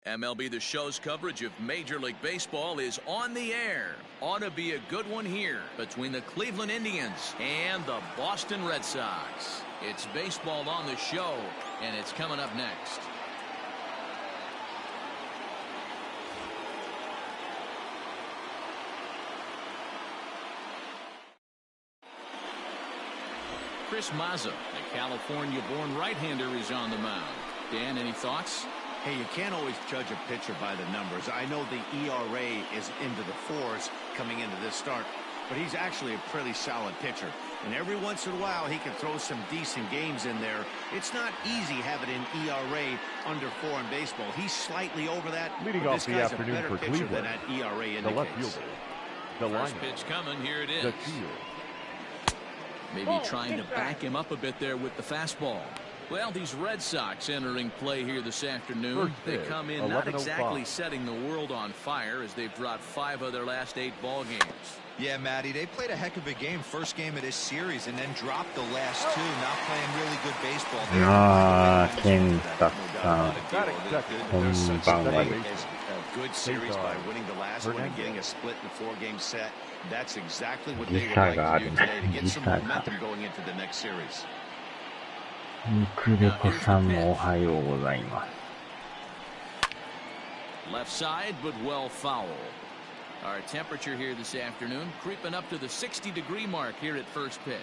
MLB The Show's coverage of Major League Baseball is on the air. Ought to be a good one here between the Cleveland Indians and the Boston Red Sox. It's baseball on the show, and it's coming up next. Chris Mazza, the California-born right-hander, is on the mound. Dan, any thoughts? Hey, you can't always judge a pitcher by the numbers. I know the ERA is into the 4s coming into this start, but he's actually a pretty solid pitcher. And every once in a while, he can throw some decent games in there. It's not easy having an ERA under 4 in baseball. He's slightly over that. Leading off the afternoon for Cleveland, that ERA indicates. The left fielder, the first pitch coming. Here it is. The field. Maybe trying to back him up a bit there with the fastball. Well, these Red Sox entering play here this afternoon. They come in not exactly setting the world on fire as they've dropped 5 of their last 8 ball games. Yeah, Matty, they played a heck of a game first game of this series and then dropped the last 2, not playing really good baseball. A good series by winning the last one and getting a split in the 4-game set. That's exactly what they would like to do today to get some momentum going into the next series. ニクレコさんもおはようございます。 Left side, but well foul. Our temperature here this afternoon creeping up to the 60-degree mark here at first pitch.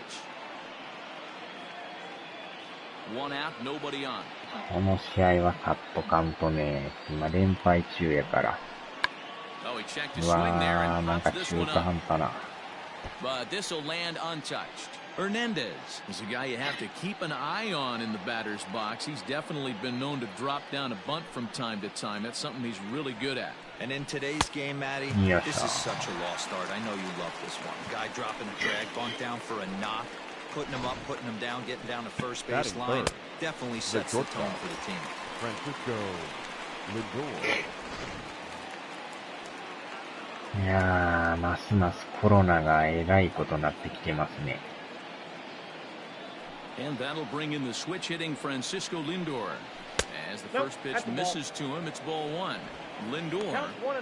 1 out, nobody on. この試合はカットカウントね、今連敗中やから。うわー、なんか中途半端な。But this will land untouched. Hernandez is a guy you have to keep an eye on in the batter's box. He's definitely been known to drop down a bunt from time to time. That's something he's really good at. And in today's game, Matty, this is such a lost start. I know you love this one. Guy dropping a drag, bunt down for a knock, putting him up, putting him down, getting down the first base line. Definitely sets the tone for the team. Francisco Lindor. いやー、ますますコロナがえらいことになってきてますね。And that'll bring in the switch-hitting Francisco Lindor. As the first pitch misses to him, it's ball 1. Lindor,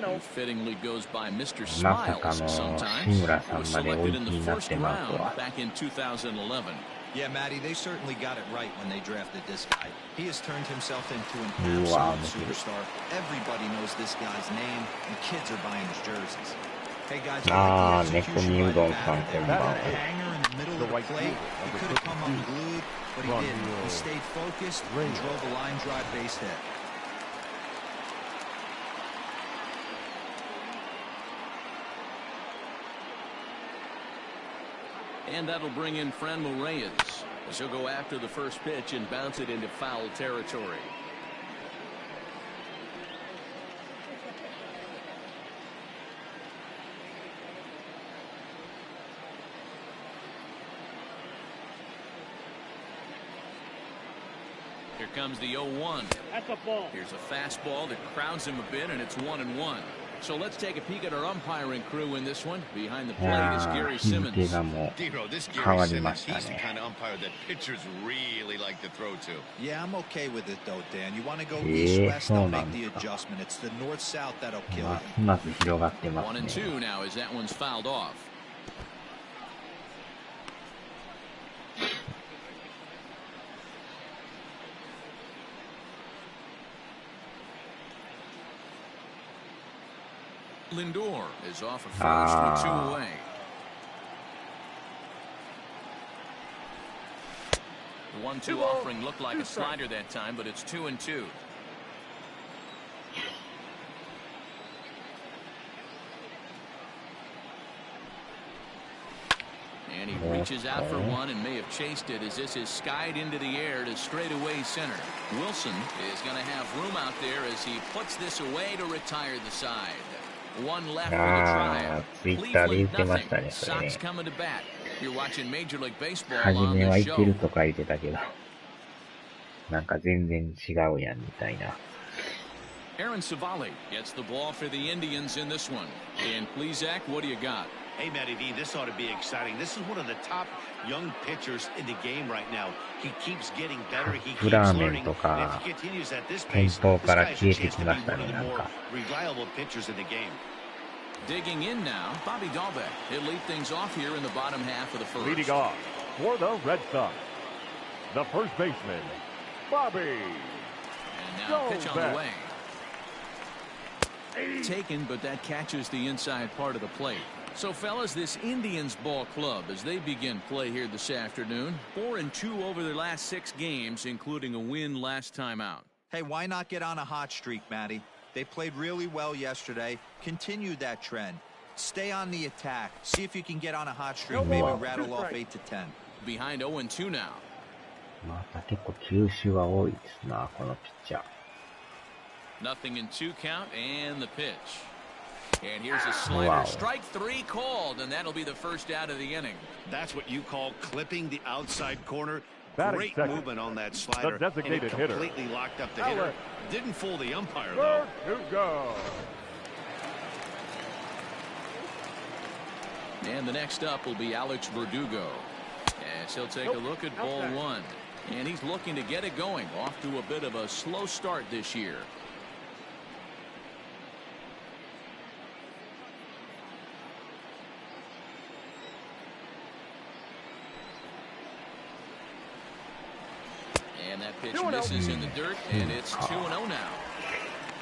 who fittingly goes by Mr. Smiles sometimes, was selected in the first round back in 2011. Yeah, Matty, they certainly got it right when they drafted this guy. He has turned himself into an absolute superstar. Everybody knows this guy's name, and kids are buying his jerseys. Hey guys, I like the execution by the batter. That hanger in the middle of the plate, he could have come unglued, but he didn't. He stayed focused and drove a line drive base hit. And that'll bring in Franmil Reyes, as he'll go after the first pitch and bounce it into foul territory. Here comes the 0-1. That's a ball. Here's a fastball that crowds him a bit, and it's 1-1. So let's take a peek at our umpiring crew in this one. Behind the plate is Gary Simmons. Dino, this Gary Simmons, he's the kind of umpire that pitchers really like to throw to. Yeah, I'm okay with it though, Dan. You want to go east-west, they'll make the adjustment. It's the north-south that'll kill you. 1-2 now as that one's fouled off. Lindor is off of first with 2 away. The 1-2 offering looked like a slider that time, but it's 2-2. And he reaches out for one and may have chased it as this is skied into the air to straightaway center. Wilson is going to have room out there as he puts this away to retire the side. 1 left for the trial. Cleveland nothing. Sox coming to bat. You're watching Major League Baseball on the show. とか言ってたけど、なんか全然違うやんみたいな。Aaron Savali gets the ball for the Indians in this one. And Plesac, what do you got? Hey, Matty V, this ought to be exciting. This is one of the top young pitchers in the game right now. He keeps getting better. He keeps learning. And if he continues at this pace, this guy's a chance to be one of the more reliable pitchers in the game. Digging in now, Bobby Dahlbeck. He'll lead things off here in the bottom half of the first. Leading off for the Red Sox, the first baseman, Bobby. And now pitch on the way. Taken, but that catches the inside part of the plate. So, fellas, this Indians ball club, as they begin play here this afternoon, 4-2 over their last 6 games, including a win last time out. Hey, why not get on a hot streak, Matty? They played really well yesterday. Continue that trend. Stay on the attack. See if you can get on a hot streak. Maybe rattle off 8 to 10. Behind 0-2 now. また結構球種は多いですな、このピッチャー。Nothing in 2 count, and the pitch. And here's a slider. Strike 3 called, and that'll be the first out of the inning. That's what you call clipping the outside corner. Batting Great movement on that slider. The designated hitter. Completely locked up the hitter. Didn't fool the umpire, Third though. to go. And the next up will be Alex Verdugo. As he'll take a look at ball 1. And he's looking to get it going. Off to a bit of a slow start this year. And that pitch misses in the dirt, and it's 2-0 now.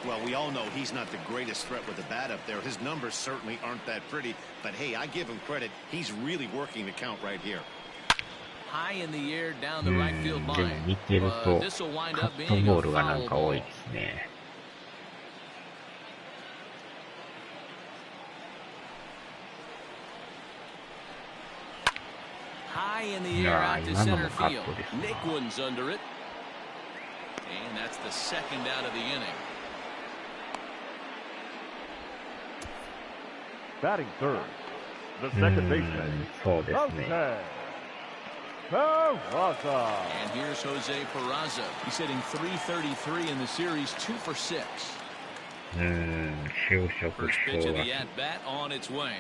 Well, we all know he's not the greatest threat with the bat up there. His numbers certainly aren't that pretty. But, hey, I give him credit. He's really working the count right here. High in the air down the right field line. This will wind up being a foul ball. High in the air out to center field. Naquin's under it. And that's the second out of the inning. Batting third, the second baseman, Jose Peraza. And here's Jose Peraza. He's hitting .333 in the series, 2 for 6. First pitch of the at-bat on its way.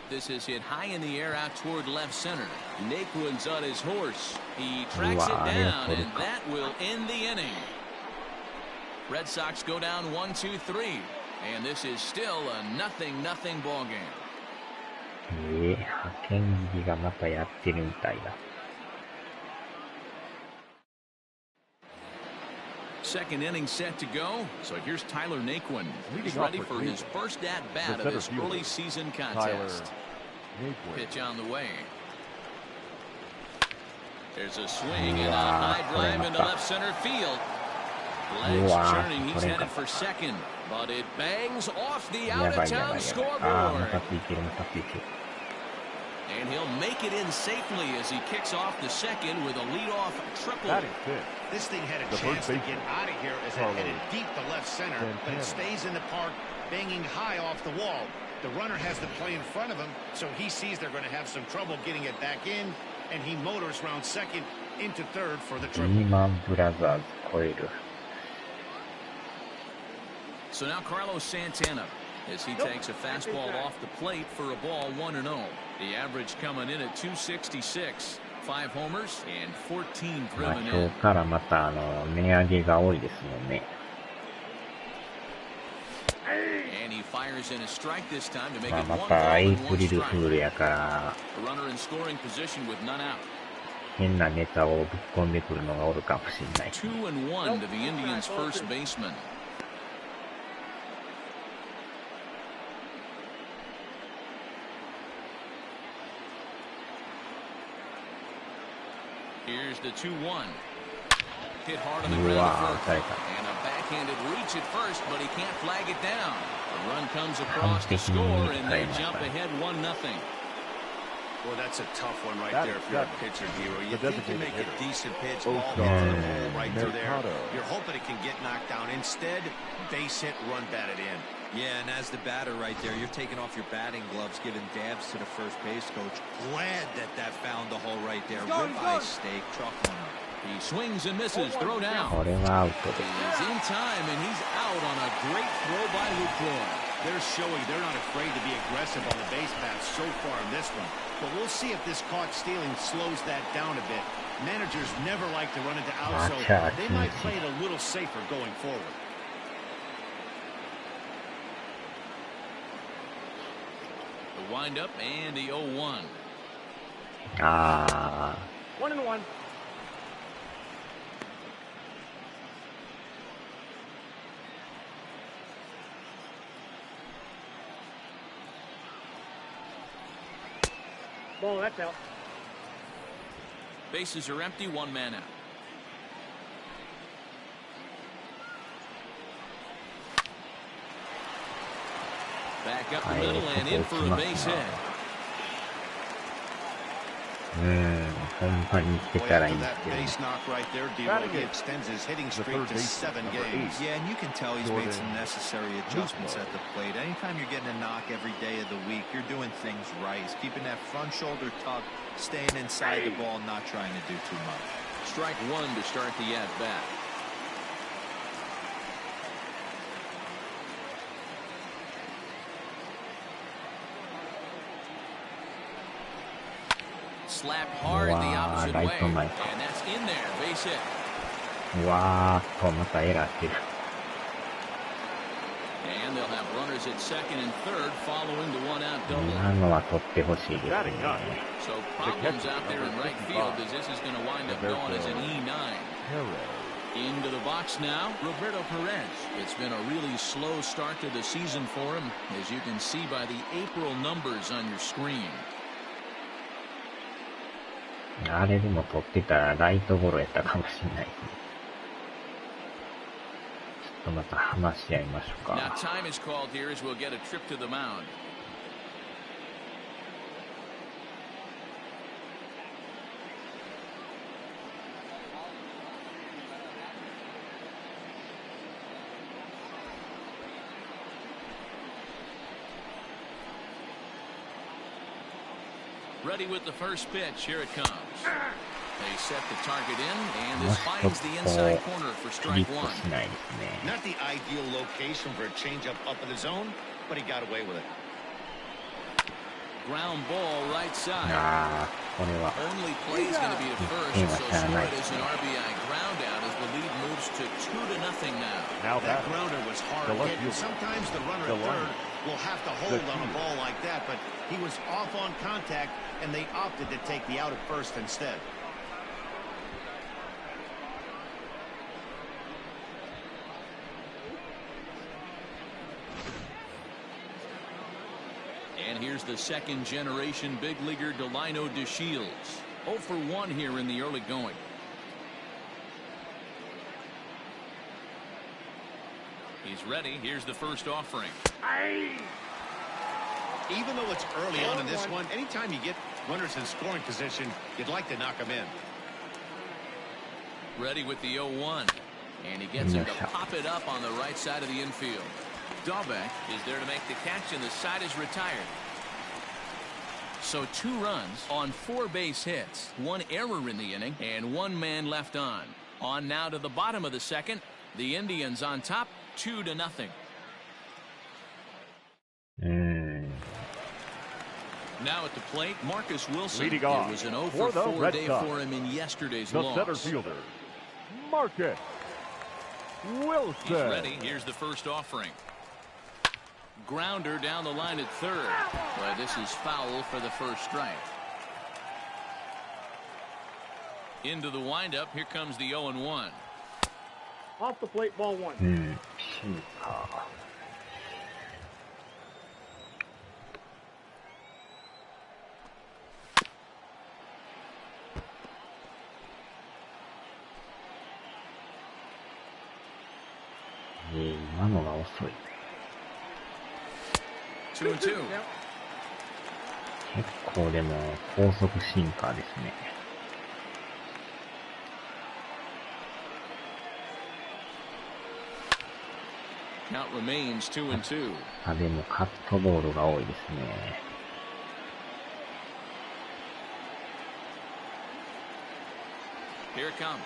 This is hit high in the air out toward left center. Naquin's on his horse. He tracks it down, and that will end the inning. Red Sox go down 1-2-3, and this is still a 0-0 ball game. 派遣切りがまたやってるみたいだ。Second inning set to go. So here's Tyler Naquin. He's ready for his first at-bat of this early season contest. Pitch on the way. There's a swing and a high drive into left center field. Legs churning. He's headed for second. But it bangs off the out-of-town scoreboard. And he'll make it in safely as he kicks off the second with a leadoff triple. This thing had a chance to get out of here as it headed deep to left center, but it stays in the park, banging high off the wall. The runner has the play in front of him, so he sees they're going to have some trouble getting it back in, and he motors round second into third for the triple. So now Carlos Santana, as he takes a fastball off the plate for a ball 1-0. The average coming in at 266. 5 homers and 14 driven in. 今日からまた値上げが多いですもんね。And he fires in a strike this time to make まあ it ま 1 た ball エイ and プ 1リル strike. フールやから The runner in scoring position with none out. 変なネタをぶっ込んでくるのがおるかもしれない。 2-1 to the Indians' first baseman. Here's the 2-1. Hit hard on the ground at first. And a backhanded reach at first, but he can't flag it down. The run comes across to score, and they jump ahead 1-0. Well, that's a tough one right there if you're a pitcher, Hero. You think you make a decent pitch, ball hits the hole right through there. You're hoping it can get knocked down. Instead, base hit, run batted in. Yeah, and as the batter right there, you're taking off your batting gloves, giving dabs to the first base coach. Glad that found the hole right there. Ribeye steak, chalk one up. He swings and misses. Throw down. これはアウトです。 He's in time, and he's out on a great throw by Lucroy. They're showing they're not afraid to be aggressive on the base path so far in this one. But we'll see if this caught stealing slows that down a bit. Managers never like to run into out, so they might play it a little safer going forward. The windup and the 0-1. 1-1. Ball, that's out. Bases are empty, one man out. Back up the middle and in for a base hit. ほんまに行けたらいいんですけど。 Base knock right there, he extends his hitting streak to 7 games. Yeah, and you can tell he's made some necessary adjustments at the plate. Anytime you're getting a knock every day of the week, you're doing things right. He's keeping that front shoulder tucked, staying inside the ball, not trying to do too much. Strike one to start the at-bat. Slapped hard the opposite way, and that's in there, base hit. またエラーしてる。 And they'll have runners at second and third following the one-out double. 今のは取ってほしいですね。 So problems out there in right field as this is going to wind up going as an E9. Into the box now, Roberto Perez. It's been a really slow start to the season for him, as you can see by the April numbers on your screen. あれでも取ってたらライトゴロやったかもしれないですね。ちょっとまた話し合いましょうか。 Now time is called here as we'll get a trip to the mound. Ready with the first pitch. Here it comes. They set the target in, and this finds the inside corner for strike one. Not the ideal location for a changeup up in the zone, but he got away with it. Ground ball right side. Only play is going to be at first, so score it as an RBI ground out as the lead moves to 2-0 now. That grounder was hard hit, and sometimes the runner at third will have to hold on a ball like that, but he was off on contact, and they opted to take the out at first instead. And here's the second generation big leaguer Delino DeShields. 0 for 1 here in the early going. He's ready. Here's the first offering. Even though it's early on in this one, anytime you get runners in scoring position, you'd like to knock them in. Ready with the 0-1. And he gets him to pop it up on the right side of the infield. Dahlbeck is there to make the catch, and the side is retired. So 2 runs on 4 base hits, 1 error in the inning, and 1 man left on. On now to the bottom of the second. The Indians on top, 2-0. Now at the plate, Marcus Wilson. Leading It off was an 0 for for the 4 Red day Sox, for him in yesterday's the loss. center fielder, Marcus Wilson. He's ready. Here's the first offering. Grounder down the line at third. But this is foul for the first strike. Into the windup. Here comes the 0-1. Off the plate, ball 1. 今のが遅い。2-2. 結構でも高速シンカーですね。Count remains 2-2. でもカットボールが多いですね。Here it comes.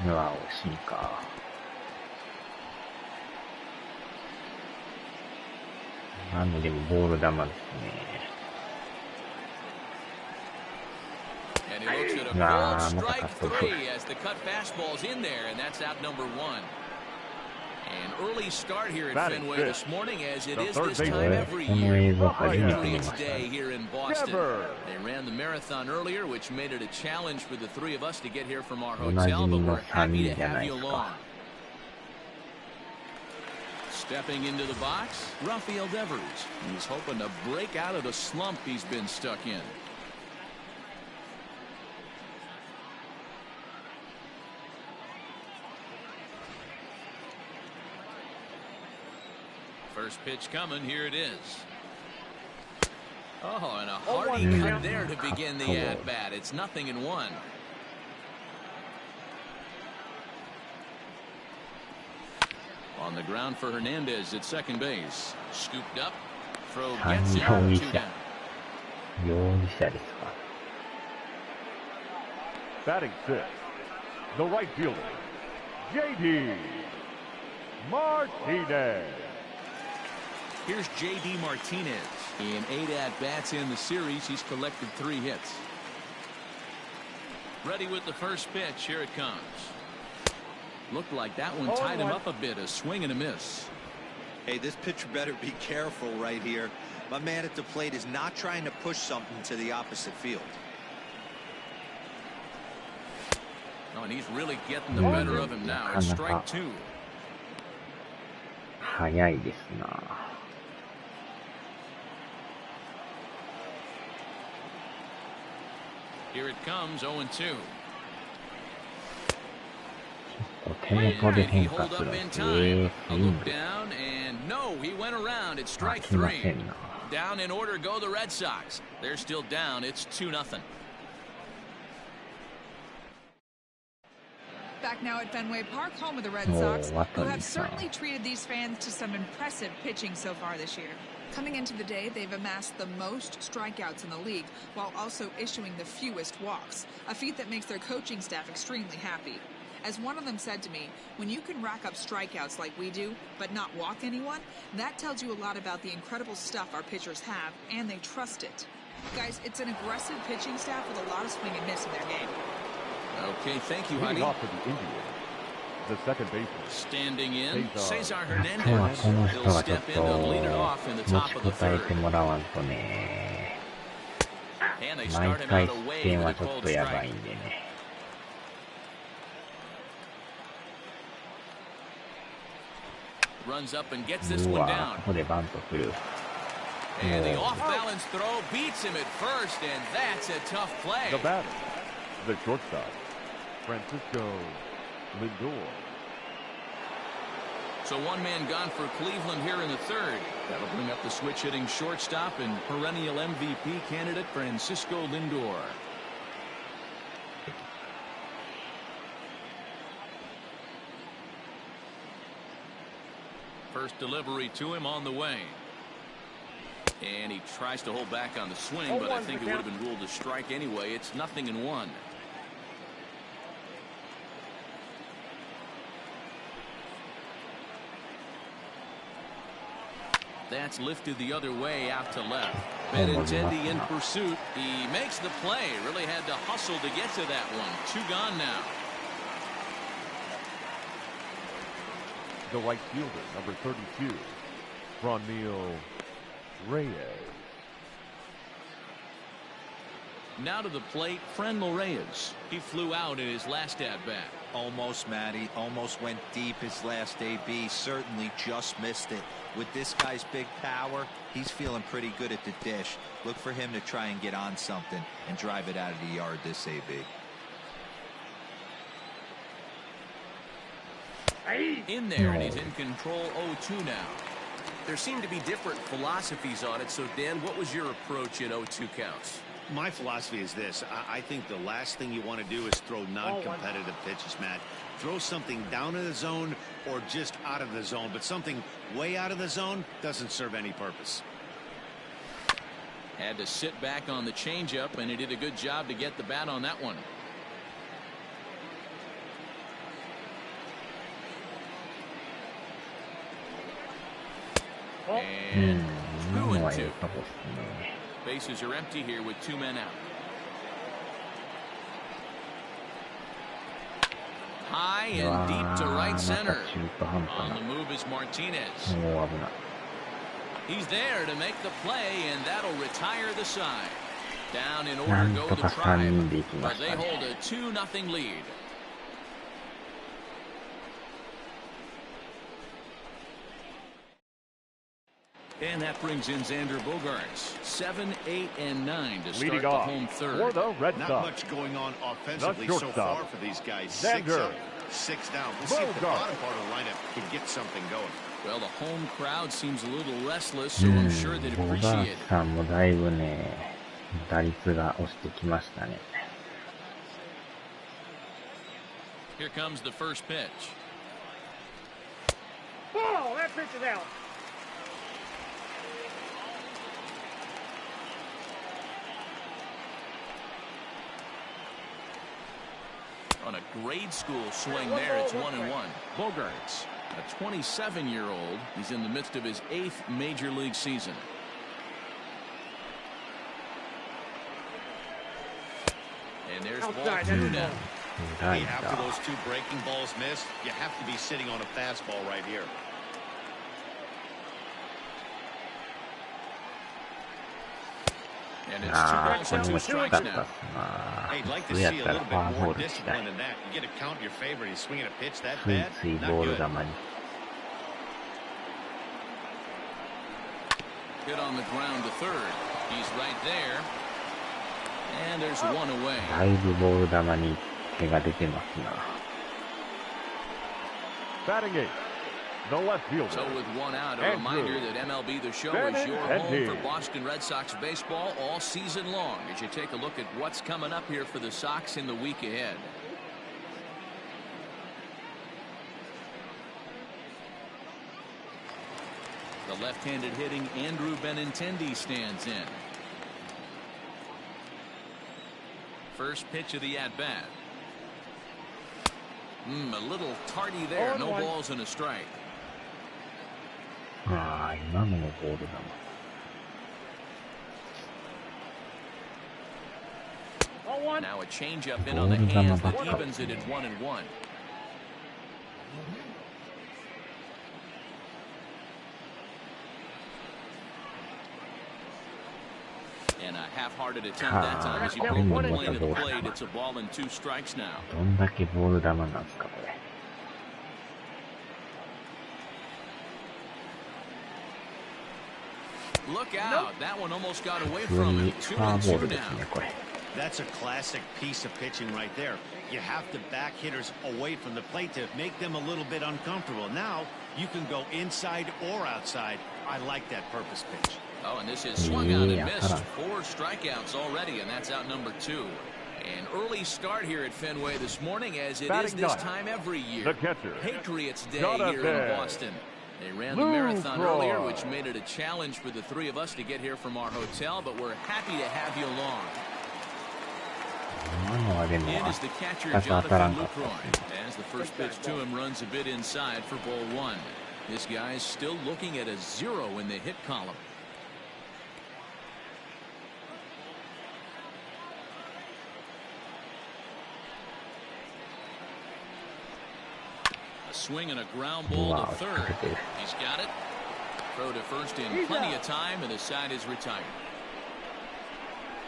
うわ、惜しいか。でもボール球ですね。And he looks at a Nah, full not strike the three as the cut fastball's in there, and that's out number one. An early start here at Fenway this morning, as it is this time every year. Patriots Day here in Boston. They ran the marathon earlier, which made it a challenge for the three of us to get here from our hotel, but we're happy to have you along. Stepping into the box, Rafael Devers. He's hoping to break out of the slump he's been stuck in. First pitch coming, here it is. Oh, and a hearty cut there to begin the at-bat. It's 0-1. On the ground for Hernandez at second base. Scooped up. Throw gets it. 2 down. 容疑者ですか。Batting sixth, the right fielder, J.D. Martinez. Here's J.D. Martinez. In 8 at-bats in the series, he's collected 3 hits. Ready with the first pitch. Here it comes. Looked like that one tied him up a bit. A swing and a miss. Hey, this pitcher better be careful right here. My man at the plate is not trying to push something to the opposite field. Oh, and he's really getting the better of him now. It's strike 2. 早いですな。Here it comes, 0-2. 手元で変化するんです。A look down, and no, he went around. It's strike 3. Down in order go the Red Sox. They're still down. It's 2-0. Back now at Fenway Park, home of the Red Sox, who have certainly treated these fans to some impressive pitching so far this year. Coming into the day, they've amassed the most strikeouts in the league, while also issuing the fewest walks, a feat that makes their coaching staff extremely happy. As one of them said to me, when you can rack up strikeouts like we do, but not walk anyone, that tells you a lot about the incredible stuff our pitchers have, and they trust it. Guys, it's an aggressive pitching staff with a lot of swing and miss in their game. Okay, thank you, honey. Off to the Indians, the second baseman. Standing in, Cesar Hernandez. He'll step in to lead it off in the top of the third. And they start him out away with a cold strike. Runs up and gets this one down. And the off-balance throw beats him at first, and that's a tough play. The batter, the shortstop, Francisco Lindor. So one man gone for Cleveland here in the third. That'll bring up the switch-hitting shortstop and perennial MVP candidate Francisco Lindor. First delivery to him on the way. And he tries to hold back on the swing, but I think it would have been ruled a strike anyway. It's 0-1. That's lifted the other way out to left. MADDEN20 in pursuit. He makes the play. Really had to hustle to get to that one. 2 gone now. The right fielder, number 32, Franmil Reyes. Now to the plate, Franmil Reyes. He flew out in his last at-bat. Almost, Matty. Almost went deep his last AB. Certainly just missed it. With this guy's big power, he's feeling pretty good at the dish. Look for him to try and get on something and drive it out of the yard this AB. In there, and he's in control 0-2 now. There seem to be different philosophies on it. So, Dan, what was your approach at 0-2 counts? My philosophy is this. I think the last thing you want to do is throw non-competitive pitches, Matt. Throw something down in the zone or just out of the zone, but something way out of the zone doesn't serve any purpose. Had to sit back on the changeup, and he did a good job to get the bat on that one. And は2. いいとこですね。 Bases are empty here with 2 men out. High and deep to right center. On the move is Martinez. もう危ない。 He's there to make the play, and that'll retire the side. Down in な order ん go と the か3 Tribe, 人で行きま but し they た hold ね。 a 2-0 lead. And that brings in Xander Bogaerts, 7, 8, and 9 to start Leading the off home for third. the Red Not Sox, much going on offensively so shortstop, far for these guys. Xander 6 up, 6 down. We'll see if the Bogaerts. bottom part of the lineup can get something going. Well, the home crowd seems a little restless, う so ん、 I'm sure they'd ボガ appreciate ー it. ツさんもだいぶね、打率が落ちてきましたね。 Here comes the first pitch. Ball! That pitch is out. On a grade school swing there, it's 1-1. Bogaerts, a 27-year-old. He's in the midst of his 8th major league season. And there's ball Outside, 2 that's now. ball.ライ Hey, ダ after ー。 those 2 breaking balls missed, you have to be sitting on a fastball right here. And it's 2ああ、 balls これ and も 2 低か strikes ったっ now. すな。 Hey, I'd like 普 to 通や see っ a たら little フォア bit ボー more ルしたい。 discipline than that. You get a count in your favor. He's swinging a pitch that つい bad. つい Not ボール good. 球に。 Hit on the ground to third. He's right there. And there's 1 away. だいぶボール球に手が出てますな。 batting 8, the left fielder. So with 1 out, a Andrew reminder that MLB The Show Bennett is your and home for Dean. Boston Red Sox baseball all season long as you take a look at what's coming up here for the Sox in the week ahead. The left-handed hitting Andrew Benintendi stands in. First pitch of the at-bat. A little tardy there. No balls and a strike. ああ、今のもボール球。 Now a changeup in on the hands that evens it at 1-1. And a half-hearted attempt that time as he broke the plane of the plate. It's a ball and 2 strikes now. どんだけボール球なんですか、これ。 Look out. That one almost got away 普通 from に him. フ 2 ォア and ボー 2 ルです now. ね、これ。 That's a classic piece of pitching right there. You have to back hitters away from the plate to make them a little bit uncomfortable. Now you can go inside or outside. I like that purpose pitch. Oh, and this is swung out and Yeah, missed. 4 strikeouts already, and that's out number 2. An early start here at Fenway this morning, as it is Batting this ninth, time every year. the catcher, Patriots Day Jonathan here in Boston. They ran the marathon Lucroy. earlier, which made it a challenge for the 3 of us to get here from our hotel, but we're happy to have you along. 今のはでも、 In is the catcher 2つ当たら Jonathan んかったです Lucroy. ね。 As the first pitch to him runs a bit inside for ball 1. This guy's still looking at a 0 in the hit column. A swing and a ground ball Wow, to third. look at this. He's got it. Throw to first in plenty of time, and the side is retired.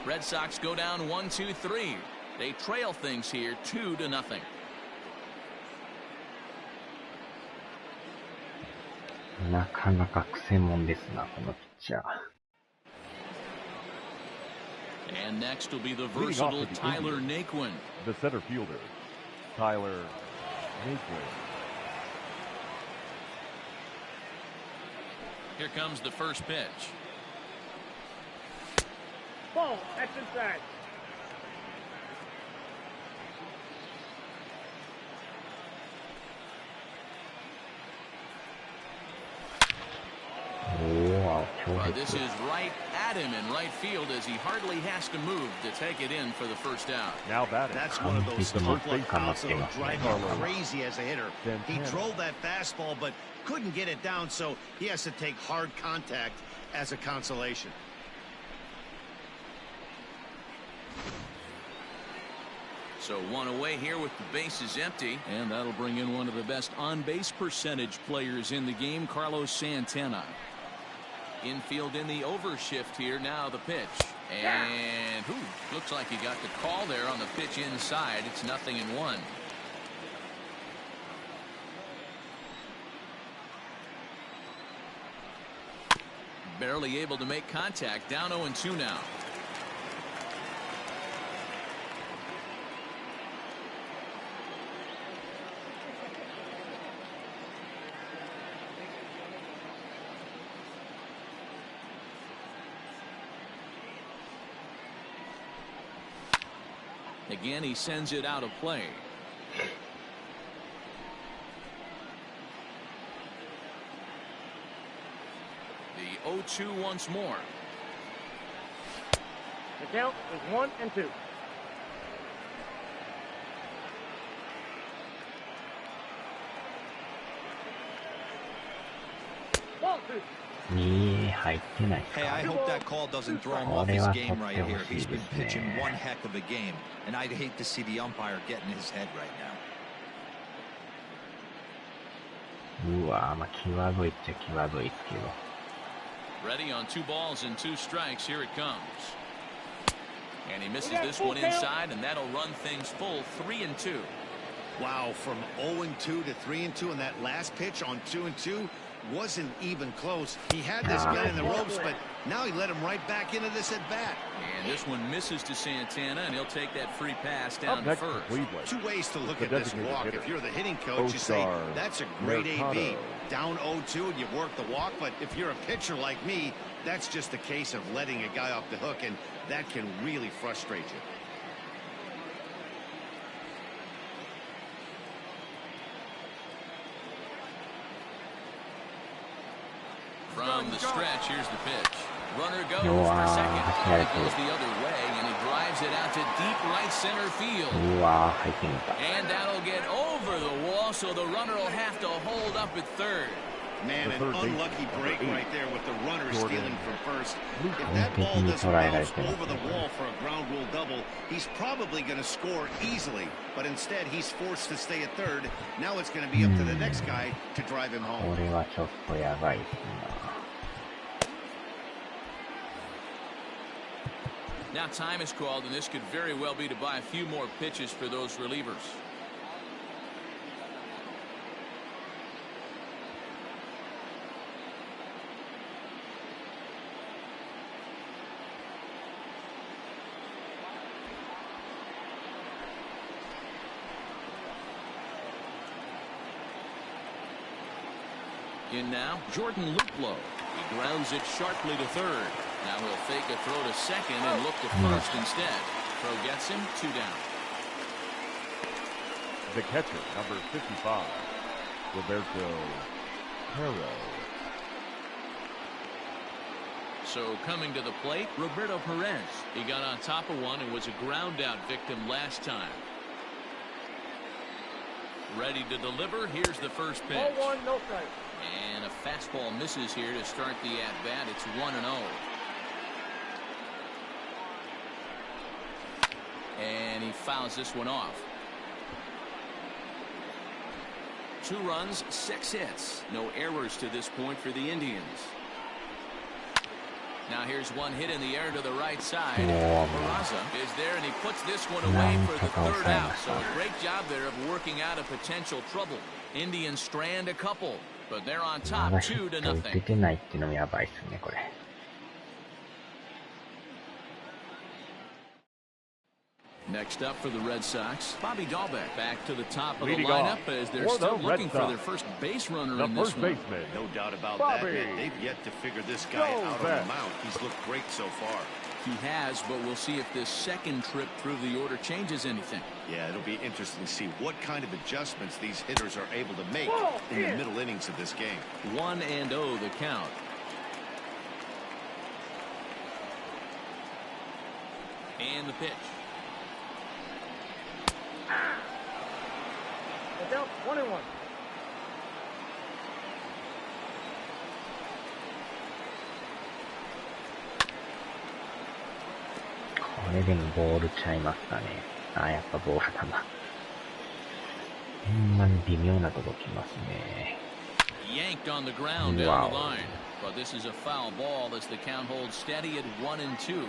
Red Sox go down 1-2-3. They trail things here 2-0. なかなかくせ者ですな、このピッチャー。 And next will be the Leading off versatile for the Tyler Indians, Naquin. the center fielder, Tyler Naquin. Here comes the first pitch. Ball. That's inside. Oh, 強 This is right at him in right field as he hardly has to move to take it in for the first out. Now batting. That's one of those tough luck outs that'll drive him Carlos crazy as a hitter. He drove that fastball, but couldn't get it down, so he has to take hard contact as a consolation. So one away here with the bases empty, and that'll bring in one of the best on-base percentage players in the game, Carlos Santana. Infield in the overshift here. Now the pitch, and looks like he got the call there on the pitch inside. It's 0-1. Barely able to make contact. Down 0-2 now. Again, he sends it out of play. The 0-2 once more. The count is 1-2. Ball 2. Hey, I hope that call doesn't throw him off his game right here. He's been pitching one heck of a game, and I'd hate to see the umpire get in his head right now. Ready on 2 balls and 2 strikes. Here it comes. And he misses this one inside, and that'll run things full 3-2. Wow, from 0-2 to 3-2 in that last pitch on 2-2 wasn't even close. He had this guy in the ropes, but now he let him right back into this at bat. And this one misses to Santana, and he'll take that free pass down next first. Two ways to look at this walk. If you're the hitting coach, you say that's a great AB. Down 0-2 and you work the walk, but if you're a pitcher like me, that's just a case of letting a guy off the hook, and that can really frustrate you. From the stretch, here's the pitch. Runner goes for second. It goes the other way, and he drives it out to deep right center field. And that'll get over the wall, so the runner will have to hold up at third. Man, an unlucky break right there with the runner stealing from first. If that ball doesn't bounce over the wall for a ground rule double, he's probably going to score easily. But instead, he's forced to stay at third. Now it's going to be up to the next guy to drive him home. Now time is called, and this could very well be to buy a few more pitches for those relievers. In now, Jordan Luplow. He grounds it sharply to third. Now he'll fake a throw to second and look to first instead. Throw gets him 2 down. The catcher, number 55, Roberto Perez. So coming to the plate, Roberto Perez. He got on top of one and was a ground out victim last time. Ready to deliver. Here's the first pitch. Ball 1, no strike. And a fastball misses here to start the at-bat. It's 1-0. And he fouls this one off. 2 runs, 6 hits. No errors to this point for the Indians. Now here's one hit in the air to the right side. Peraza is there, and he puts this one away for the 3rd out. So a great job there of working out a potential trouble. Indians strand a couple, but they're on top 2-0. Next up for the Red Sox, Bobby Dahlbeck back to the top of the lineup as they're still looking for their first base runner in this one. No doubt about that. They've yet to figure this guy out on the mound. He's looked great so far. He has, but we'll see if this second trip through the order changes anything. Yeah, it'll be interesting to see what kind of adjustments these hitters are able to make in the middle innings of this game. 1-0 the count. And the pitch. It's out 1-1. これでもボールちゃいますかね。あ、やっぱボール球。ほんまに微妙なとこ来ますね。Yanked on the ground down the line. But this is a foul ball as the count holds steady at 1-2.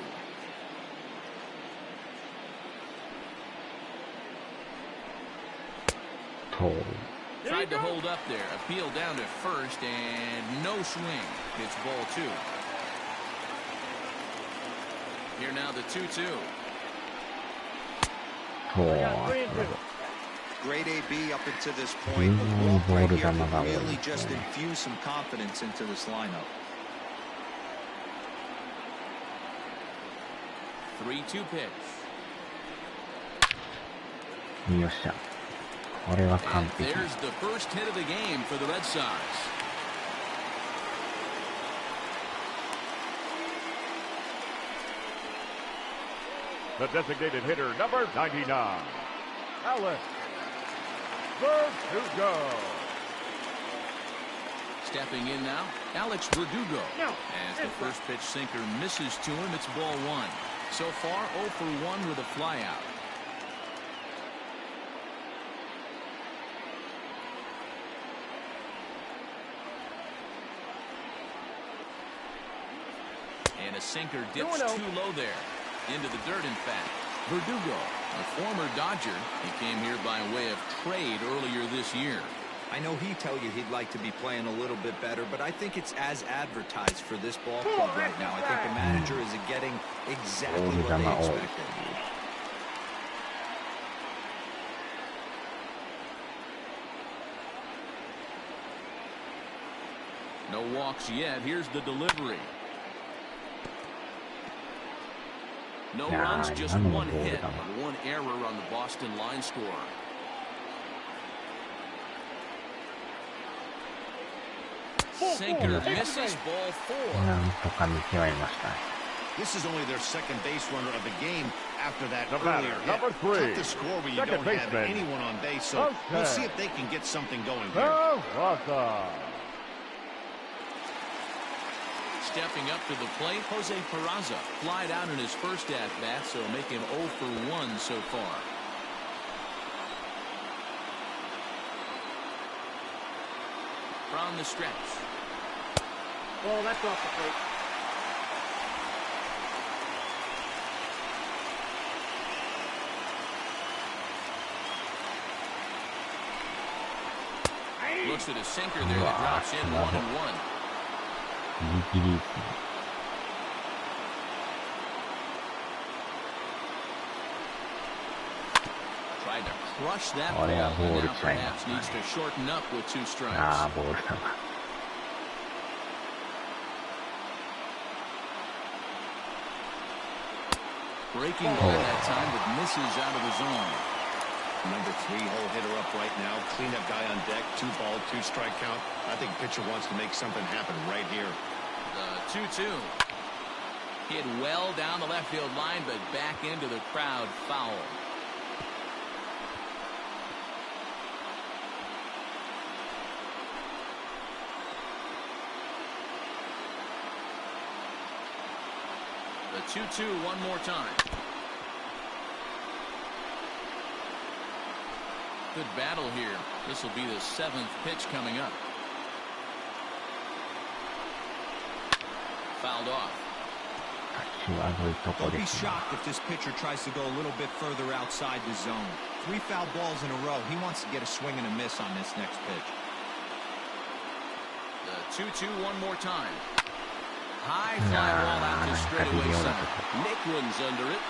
Tried to hold up there. Appeal down to first and no swing. It's ball 2. Here now the 2-2. Great AB up until this point. A walk right here can really just infuse some confidence into this lineup. 3-2 pitch. よっしゃ。これは完璧。 There's the first hit of the game for the Red Sox. The designated hitter, number 99, Alex Verdugo. Stepping in now, Alex Verdugo. As the first pitch sinker misses to him, it's ball 1. So far, 0 for 1 with a flyout. And a sinker dips too low there. Into the dirt, in fact. Verdugo, a former Dodger. He came here by way of trade earlier this year. I know he'd tell you he'd like to be playing a little bit better, but I think it's as advertised for this ball club right now. I think the manager is getting exactly what they expected. No walks yet. Here's the delivery. No runs, just one hit, and one error on the Boston line score. Sinker misses, ball 4. なんとか見極めました。 This is only their second base runner of the game after that The earlier batter, hit. number 3, Tough to score when you second don't have baseman. anyone on base, so we'll see if they can get something going here. Stepping up to the plate, Jose Peraza flied out in his first at-bat, so make him 0 for 1 so far. From the stretch. Well, that's off the plate. Looks at a sinker there that drops in 1-1. ギリギリですね。 Tried to crush that ball, これはボー and ル now ちゃいま perhaps すね。 needs to shorten up with 2 strikes. ああ、ボール球。 Breaking ball that time, but misses out of the zone. Number 3 hole hitter up right now. Cleanup guy on deck. 2 ball, 2 strike count. I think pitcher wants to make something happen right here. The 2-2. Hit well down the left field line, but back into the crowd, foul. The 2-2 one more time. Good battle here. This will be the 7th pitch coming up. Fouled off. Don't be shocked if this pitcher tries to go a little bit further outside the zone. 3 foul balls in a row. He wants to get a swing and a miss on this next pitch. The 2-2 one more time. High fly ball out to straightaway center. Nicklin's under it.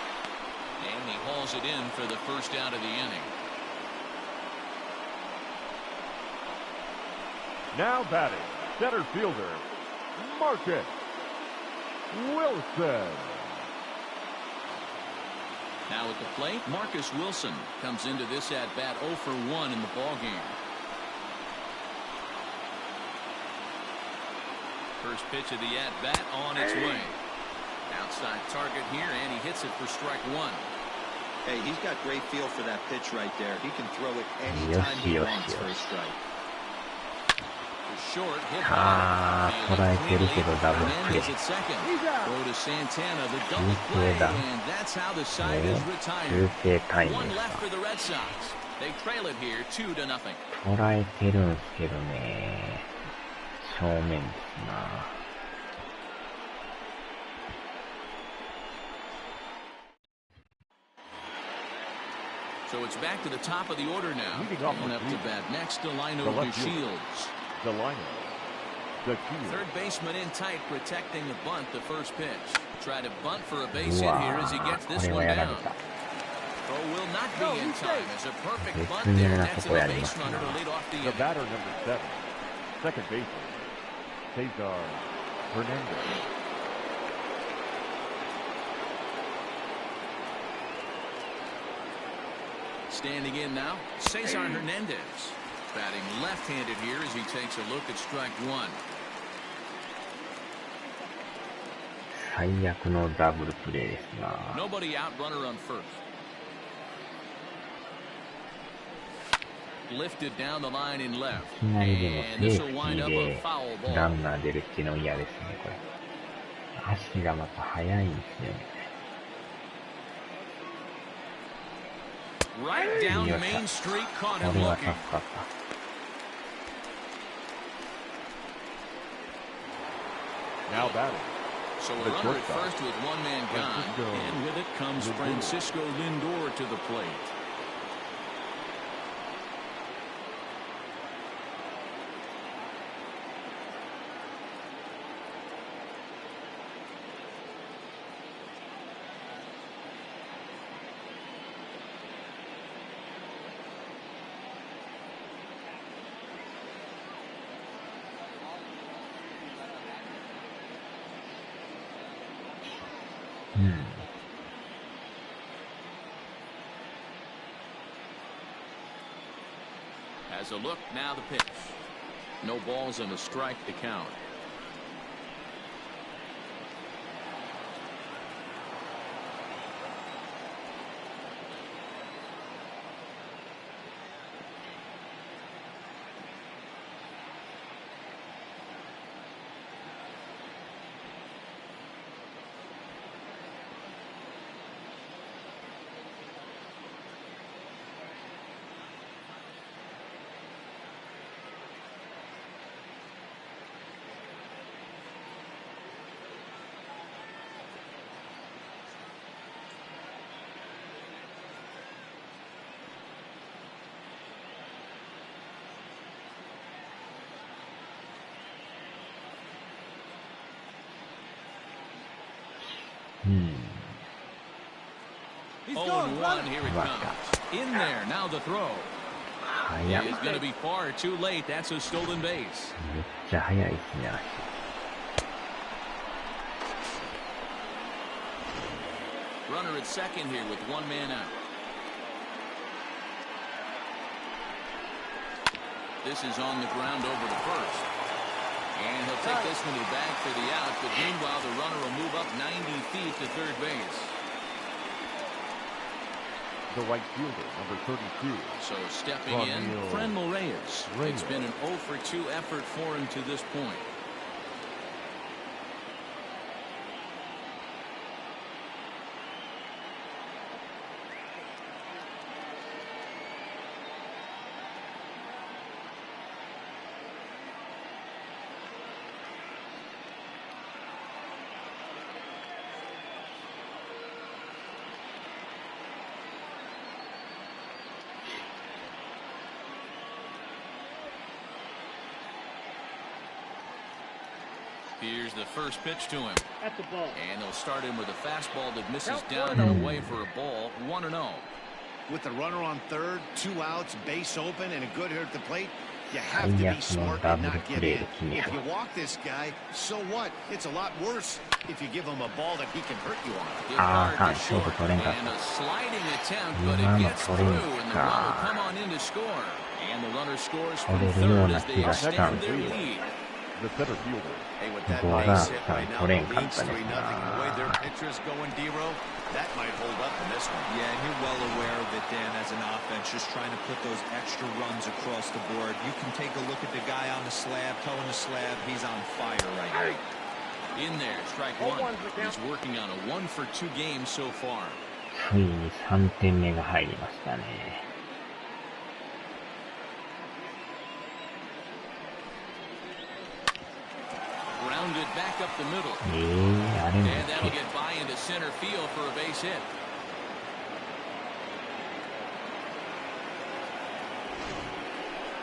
And he hauls it in for the first out of the inning. Now batting, center fielder, Marcus Wilson. Now at the plate, Marcus Wilson comes into this at-bat 0 for 1 in the ballgame. First pitch of the at-bat on its way. Outside target here, and he hits it for strike one. Hey, he's got great feel for that pitch right there. He can throw it anytime he wants for a strike. Short hit あー、捉えてるけどダブルプレー。Throw to Santana, the double 中 play, 継だ。 and that's how the side is 中 retired. 継タイム One です left か。 for the Red Sox. They trail it here 2-0. 捉えてるんすけどね。正面ですな。So it's back to the top of the order now. Leading off And up to bat next, Delino the left Shields. Third baseman in tight, protecting the bunt, the first pitch. Try to bunt for a base hit here as he gets this one down. Throw will not be in time. It's a perfect bunt there. That's a base runner to lead off the The inning. batter number 7, second baseman, Cesar Hernandez. Standing in now, Cesar Hernandez. Batting left-handed here as he takes a look at strike one. 最悪のダブルプレーですな。 Nobody out, runner on first. Lifted down the line in left. いきなりでも And セ this ー will フテ wind ィ up ー a で foul ラ ball. ンナー出るっていうの嫌ですね、これ。足がまた速いんですよね。Right down Main Street, caught こ him れは looking. 助かった。Now batting. So a The runner at shortstop. first with one man gone. And with it comes Francisco Lindor to the plate. As a look, now the pitch. No balls and a strike to count. He's 0-1, going, here it comes. In there, now the throw. 速い。 Is going to be far too late. That's a stolen base. めっちゃ速いですね、足。 Runner at second here with one man out. This is on the ground over to first. And he'll take this one to the bag for the out, but meanwhile the runner will move up 90 feet to third base. The right fielder, number 32. So stepping in, Frenmel Reyes. It's been an 0 for 2 effort for him to this point. Here's the first pitch to him. At the ball. And they'll start him with a fastball that misses down and away for a ball. 1-0. With the runner on third, 2 outs, base open, and a good hitter at the plate, you have to be smart and not give in. If you walk this guy, so what? It's a lot worse if you give him a ball that he can hurt you on. Hit hard to short. And a sliding attempt, but it gets through, and the run will come on in to score. And the runner scores from third as they extend their lead. the center fielder. Hey, with that base hit right now, the lead's 3-0. The way their pitcher's going, D-Row, that might hold up in this one. Yeah, and you're well aware of it, Dan, as an offense, just trying to put those extra runs across the board. You can take a look at the guy on the slab, toeing the slab. He's on fire right now. In there, strike one. He's working on a 1-for-2 game so far. ついに3点目が入りましたね。Grounded back up the middle. あれも And that'll get by into center field for a base hit.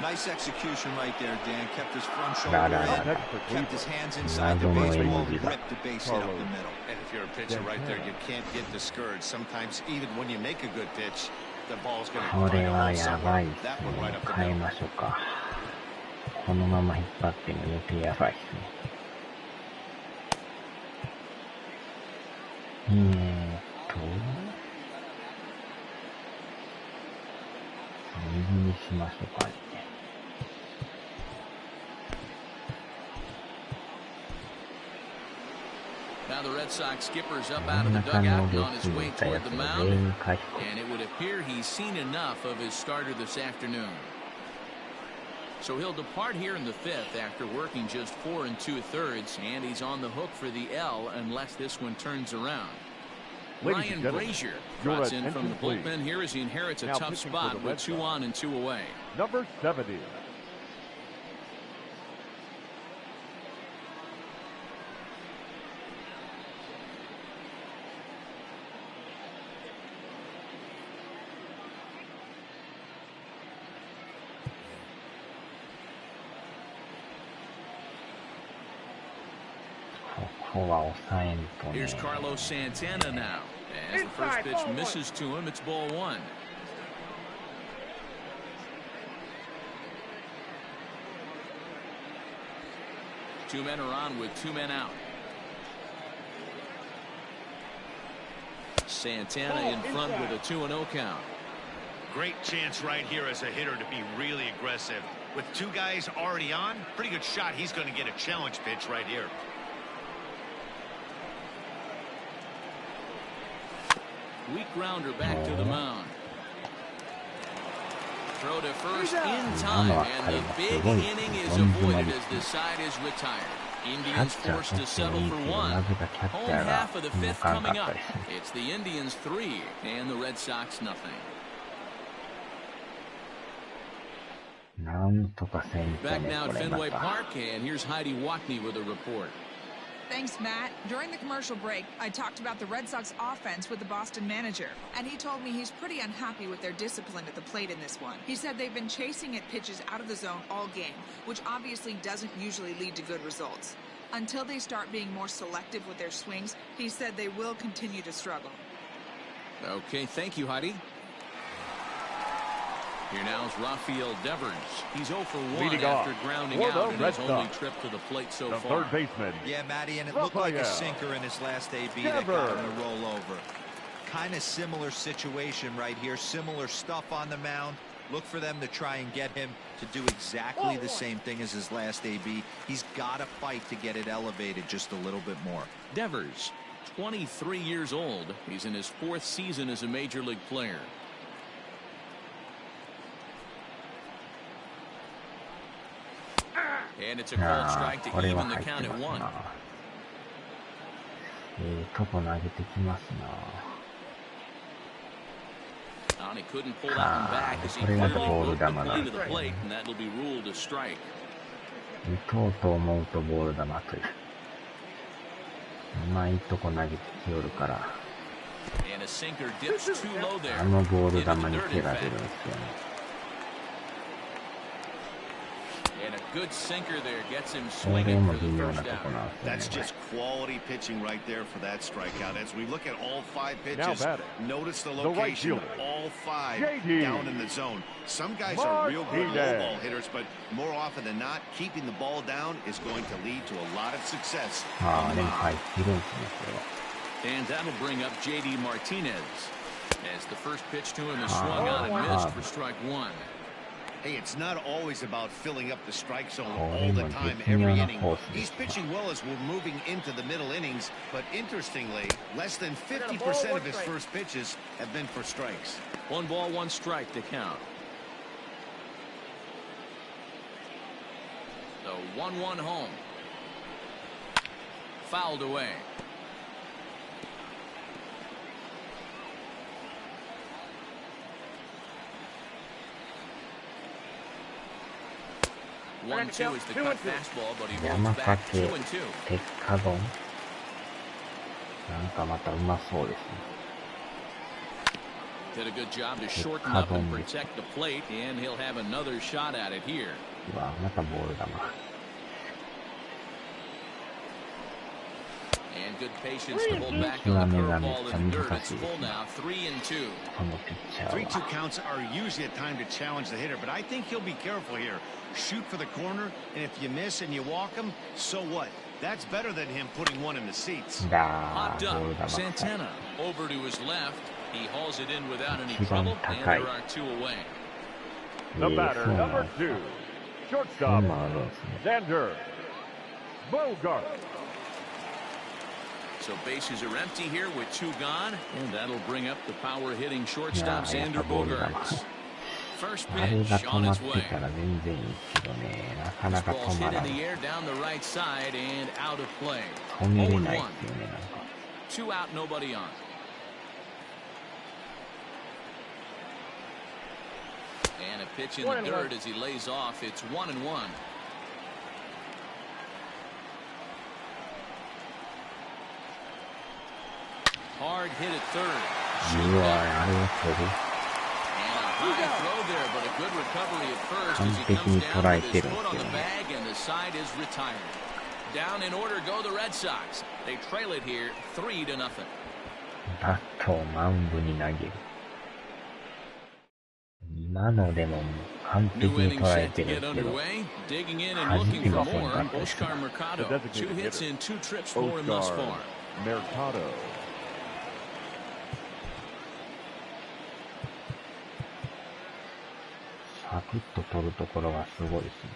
Nice execution right there, Dan. Kept his front shoulder in, kept his hands inside the baseball, ripped the base hit up the middle. And if you're a pitcher right there, you can't get discouraged. Sometimes even when you make a good pitch, the ball's going to これ find a は hole やばい somewhere. っす That one right ね。 up the 変え middle. ましょうか。このまま引っ張っても余計やばいっすね。右にしましょうかね。Now the Red Sox skipper's up out of the dugout and on his way toward the mound. And it would appear he's seen enough of his starter this afternoon. So he'll depart here in the fifth after working just 4 2/3, and he's on the hook for the L unless this one turns around. Ryan Brazier trots in from the bullpen here as he inherits a tough spot with 2 on and 2 away. Number 70. ここは抑えんとね。 Here's Carlos Santana now. As the first pitch misses to him, it's ball 1. Two men are on with 2 men out. Santana in front with a 2-0 count. Great chance right here as a hitter to be really aggressive. With 2 guys already on, pretty good shot. He's going to get a challenge pitch right here. Weak grounder back to the mound. Throw to first in time, and the big inning is avoided as this side is retired. Indians forced to settle for 1. Home half of the 5th coming up. It's the Indians 3 and the Red Sox nothing. なんとか先頭 Back 目 now こ at れま Fenway た。 Park, and here's Heidi Watney with a report. Thanks, Matt. During the commercial break, I talked about the Red Sox offense with the Boston manager, and he told me he's pretty unhappy with their discipline at the plate in this one. He said they've been chasing at pitches out of the zone all game, which obviously doesn't usually lead to good results. Until they start being more selective with their swings, he said they will continue to struggle. Okay, thank you, Heidi. Here now is Rafael Devers. He's 0 for 1 Leading after off grounding for the out in Red his only Sox, trip to the plate so the far. third baseman. Yeah, Matty, and it looked like a sinker in his last AB that got him to roll over. Kind of similar situation right here. Similar stuff on the mound. Look for them to try and get him to do exactly the same thing as his last AB. He's got to fight to get it elevated just a little bit more. Devers, 23 years old. He's in his 4th season as a major league player. And it's a cold strike to even the count at 1. とこ投げてきますな。 And he couldn't pull that one back as he clearly broke quickly to the plate, and that'll be ruled a strike. 打とうと思うとボール球という。うまいとこ投げてきよるから、And a sinker dips too low there. あのボール球 Into the に dirt, 手 in が出 fact. るんですよね。 And a good sinker there gets him これ swinging も for the 微妙 first なとこ out. なんです That's よね。just quality pitching right there for that strikeout. As we look at all 5 Now pitches, batting, notice the the right location of fielder, all 5 JD. down in the zone. Some guys are real good Martinez. low ball hitters, but more often than not, keeping the ball down is going to lead to a lot of success. ああ、でも入ってるんですね、 And that'll bring up J.D. Martinez. As the first pitch to him is swung on and missed for strike 1. Hey, it's not always about filling up the strike zone all the time, every inning. He's pitching well as we're moving into the middle innings, but interestingly, less than 50% of his first pitches have been for strikes. 1 ball, 1 strike to count. The 1-1 home. Fouled away. One, two is the cut fastball, but he rolls back 2-2. 鉄火丼なんかまたうまそうですね。 Did a good job to shorten up and protect the plate, and he'll have another shot at it here. うわ、またボール球。 And good patience to hold back on the curveball in the dirt. It's full now, 3-2. このピッチャー 3-2 は。 counts are usually a time to challenge the hitter, but I think he'll be careful here. Shoot for the corner, and if you miss and you walk him, so what? That's better than him putting one in the seats. だー、ボール Popped 球。 up. Santana over to his left. He hauls it in without any trouble, and there are 2 away. The batter, number 2, shortstop, Xander Bogart. So bases are empty here with 2 gone, and that'll bring up the power-hitting shortstop, Xander Bogaerts. First あれ pitch が止 on まっ its て way. たら全然いいけどね、なかなか Ball's 止ま hit ら in ない。 the air down the right side and out of play. 止めれ 0-1. ないっていうね、なんか。 2 out, nobody on. And a pitch in the dirt as he lays off. It's 1-1. Hard hit at third. うわ、あれを取る。 High throw there, but a good recovery at first as he 完璧 comes に down 捉え with て his るんで foot す on よ the ね。 bag, and the side is retired. Down in order go the Red Sox. They trail it here 3-0. バットをマウンドに投げる。今のでも完璧 New に inning 捉え set て to るん get ですけど、 underway. Digging in and 弾 looking き for ません more. かったですね。 Oscar Mercado. 2 hits and 2 trips for him thus Oscar far. Mercado. サクッと取るところがすごいですね。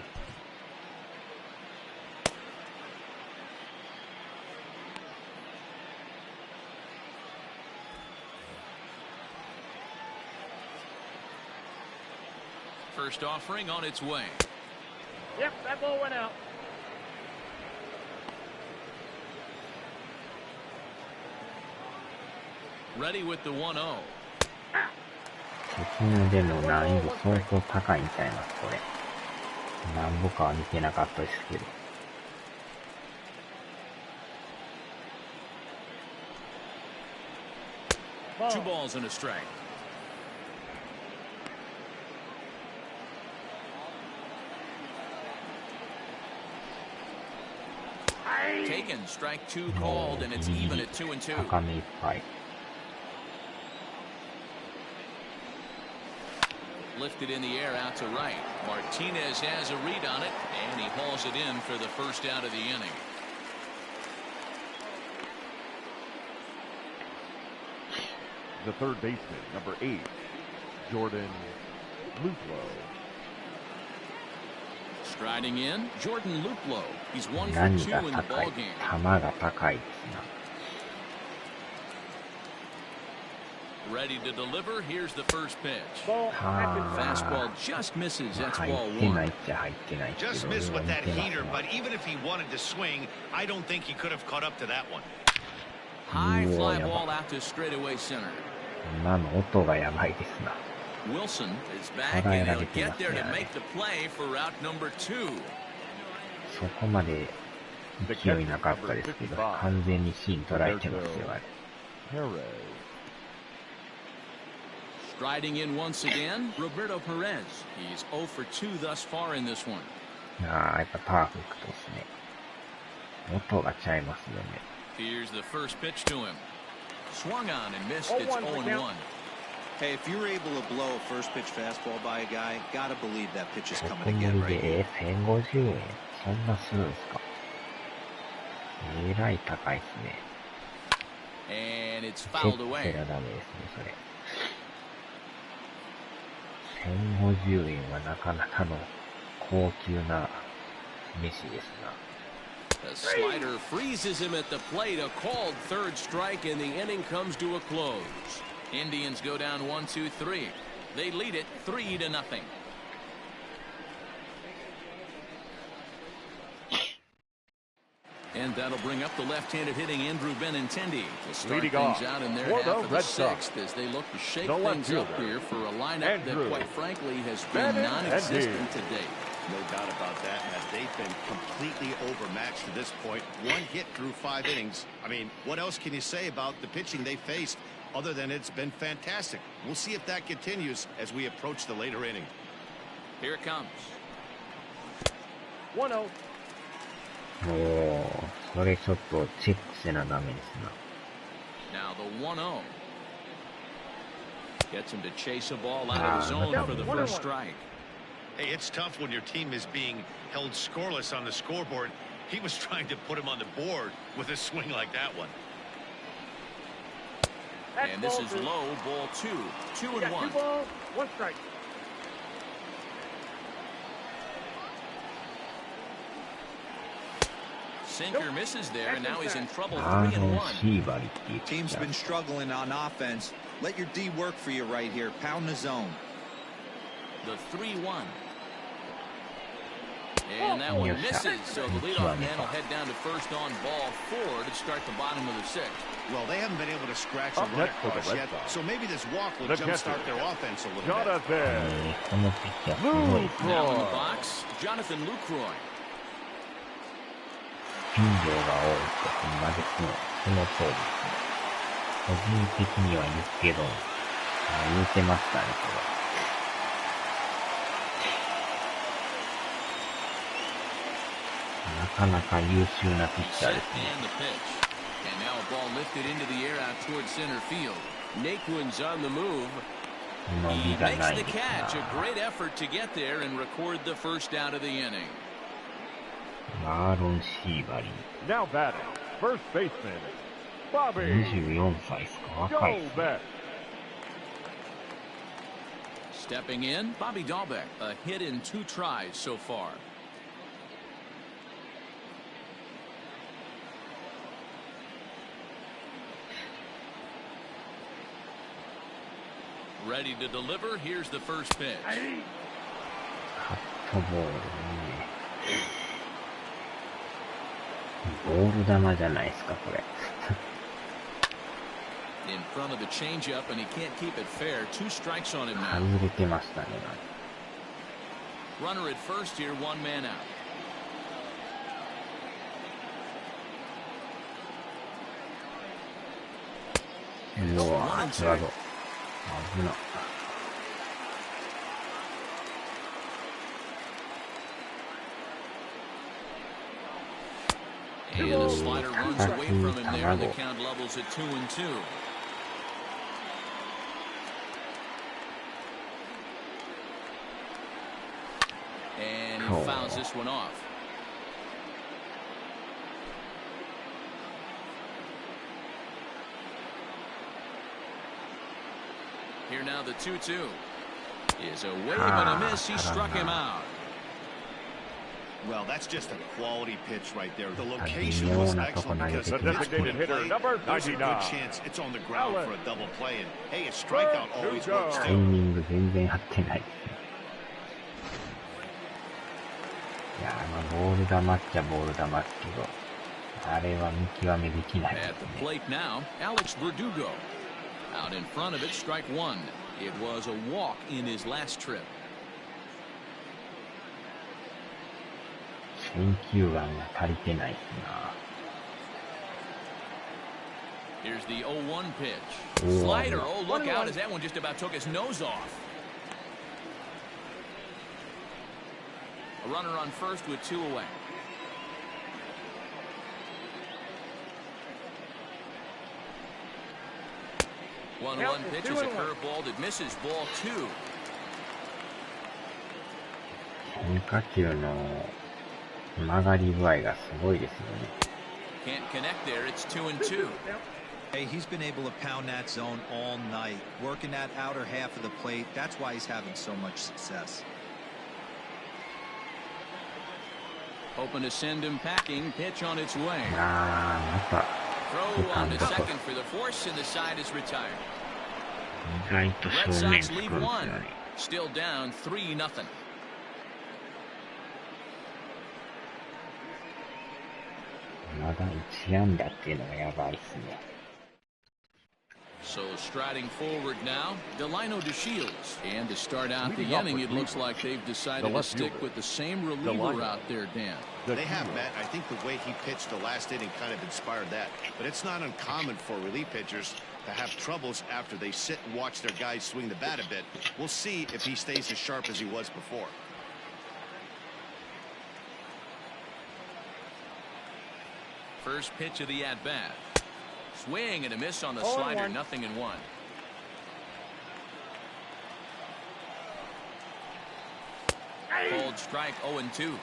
First offering on its way. Yep, that ball went out. Ready with the 1-0. 説明でも難易度相当高いんちゃいます、これ。なんぼかは見てなかったですけど。2 balls and a strike. Taken, strike 2 called, and it's even at 2-2. 高めいっぱい。 Lifted in the air out to right. Martinez has a read on it, and he hauls it in for the first out of the inning. The third baseman, number 8, Jordan Luplow. Striding in, Jordan Luplow. He's 1 for 何 2 が in the 高い ball game. 球が高いですな。 Ready to deliver. Here's the first pitch. は Fastball just misses. あ、 That's 入 ball ってな 1. いっちゃ入ってないけど、 Just 俺 missed は with 見 that てます heater, ね。 but even if he wanted to swing, I don't think he could have caught up to that one. High fly yeah. ball out to straightaway center. 今の音がやばいですな。 Wilson is back, and he'll get there to make the play for route number 2. そこまで勢いなかったですけど、完全に芯捉えてますよ、あれ。 Perez. Striding in once again, Roberto Perez. He's 0 for 2 thus far in this one. ああ、やっぱパーフェクトですね。音がちゃいますよね。 Here's the first pitch to him. Swung on and missed. It's 0-1. Hey, if you're able to blow a first pitch fastball by a guy, gotta believe that pitch is こ coming こ again 盛り right で、 here. 1050円。そんなするんですか。えらい高いですね。 And it's 蹴っ fouled た away. らダメですね、それ。1050円はなかなかの高級な飯ですな。The slider freezes him at the plate. A called third strike, and the inning comes to a close. Indians go down 1-2-3. They lead it 3-0. And that'll bring up the left-handed hitting Andrew Benintendi to start things out in their half of the sixth as they look to shake things up here for a lineup that, quite frankly, has been non-existent to date. No doubt about that, Matt. They've been completely overmatched to this point. One hit through 5 innings. I mean, what else can you say about the pitching they faced other than it's been fantastic? We'll see if that continues as we approach the later inning. Here it comes. 1-0. おー、それちょっとチェックせなダメですな。 Now the 1-0. Gets him to chase a ball out of the zone for the first strike. Hey, it's tough when your team is being held scoreless on the scoreboard. He was trying to put him on the board with a swing like that one. And this is low, ball 2. 2-1. 2 balls, 1 strike. Sinker misses there, and now he's in trouble. シ 3-1. ーバリっていうピッ Team's チャー been struggling on offense. Let your D work for you right here. Pound the zone. The 3-1. And that one misses, so the leadoff man will head down to first on ball 4 to start the bottom of the 6th. Well, they haven't been able to scratch a Up run next for the across Red yet, Sox. so maybe this walk will The jumpstart catcher. their offense a little bit. このピッチャーすごいですね。 Now in the box, Jonathan Lucroy. 頻度が多いとほんまですね。その通りですね。個人的には言うけど、言うてましたね、これ。なかなか優秀なピッチャー Set ですね。 and the pitch. And now a ball lifted into the air out towards center field. Naquin's on the move. 伸 He びが makes ない the です catch. A な。 great effort to get there and record the first out of the inning. マーロン・シーバリ Now batting, first baseman, ー。 Bobby 24歳ですか。若いですね。 Dalbec. Stepping in, Bobby Dalbec. A hit in 2 tries so far. Ready to deliver. Here's the first pitch. カットボールね。ボール球じゃないですか、これ。 In front of the changeup, and he can't keep it fair. 2 strikes on him now. 外れてましたね。 Runner at first here, 1 man out. うわぁ、際ど。危な。 And the slider runs away from him there, and the count levels at 2-2. And he fouls this one off. Here now the 2-2 is a wave and a miss. He struck him out. Well, that's just a quality pitch right there. The location was excellent because The designated hitter, number there's a good 99. chance it's on the ground for a double play. And hey, a strikeout always works タイ too. ミング全然合ってないですね。いやー、まあ、ボール球っちゃボール球ですけど、あれは見極めできないで At す the ね。 plate now, Alex Verdugo. Out in front of it, strike 1. It was a walk in his last trip. 選球眼が足りてないですな。 Here's the 0-1 pitch. Ooh. Slider. Oh, look out as that one just about took his nose off. A runner on first with 2 away. One pitch is a curveball that misses ball 2. 変化球の曲がり具合がすごいですよね。 Can't connect there. It's 2-2. Hey, he's been able to pound that zone all night, working that outer half of the plate. That's why he's having so much success. Hoping to send him packing. Pitch on its way. Throw on to second for the force, and the side is retired. Red Sox lead one. Still down 3-0. So striding forward now, Delino DeShields. And to start out the inning, it looks like they've decided to stick with the same reliever out there, Dan. They have, Matt. I think the way he pitched the last inning kind of inspired that. But it's not uncommon for relief pitchers to have troubles after they sit and watch their guys swing the bat a bit. We'll see if he stays as sharp as he was before. First pitch of the at-bat. Swing and a miss on the slider, 0-1. Called strike 0-2.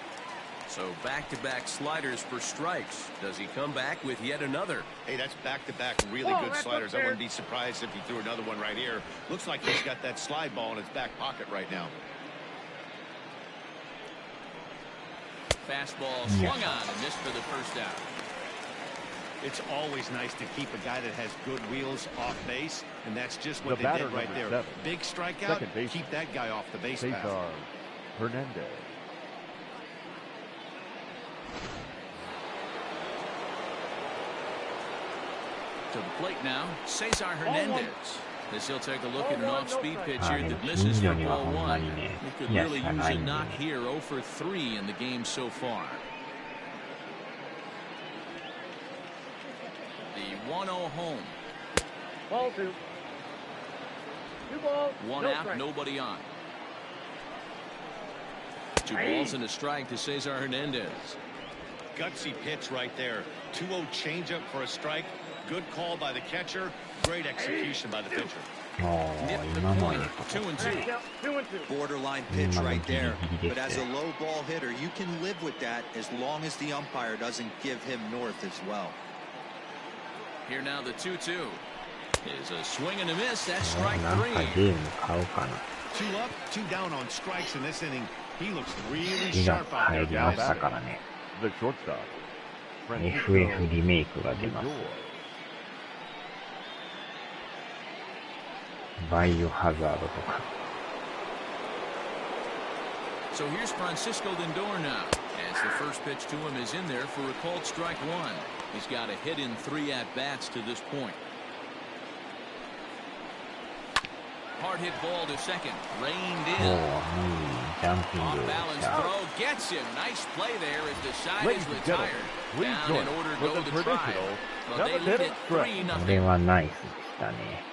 So back-to-back sliders for strikes. Does he come back with yet another? Hey, that's back-to-back really good sliders. I wouldn't be surprised if he threw another one right here. Looks like he's got that slide ball in his back pocket right now. Fastball swung on and missed for the first out. It's always nice to keep a guy that has good wheels off base, and that's just what they did right there. Big strikeout, keep that guy off the base path. Hernandez. To the plate now, Cesar Hernandez. As he'll take a look at an off-speed pitch here that misses for ball one. He could really use a knock here. 0 for 3 in the game so far. The 1-0 home. Ball 2. 2 balls. One out, nobody on. 2 balls and a strike to Cesar Hernandez. Gutsy pitch right there. 2-0 changeup for a strike. Good call by the catcher. Great execution by the pitcher. Nipped the point. 2-2. 2-2. Borderline pitch right there. But as a low ball hitter, you can live with that as long as the umpire doesn't give him north as well. Here now the 2-2 is a swing and a miss. That's strike 3. 2 up, 2 down on strikes in this inning. He looks really sharp out there, guys. The shortstop. FF リメイクが出ます。バイオハザードとか。So here's Francisco Lindor now. As the first pitch to him is in there for a called strike 1. He's got a hit in 3 at-bats to this point. Hard hit ball to second. Reined in. Off balance throw. Gets him. Nice play there as the side is retired. Down in order to go to the try. Well, they lead it 3-0. これはナイスでしたね。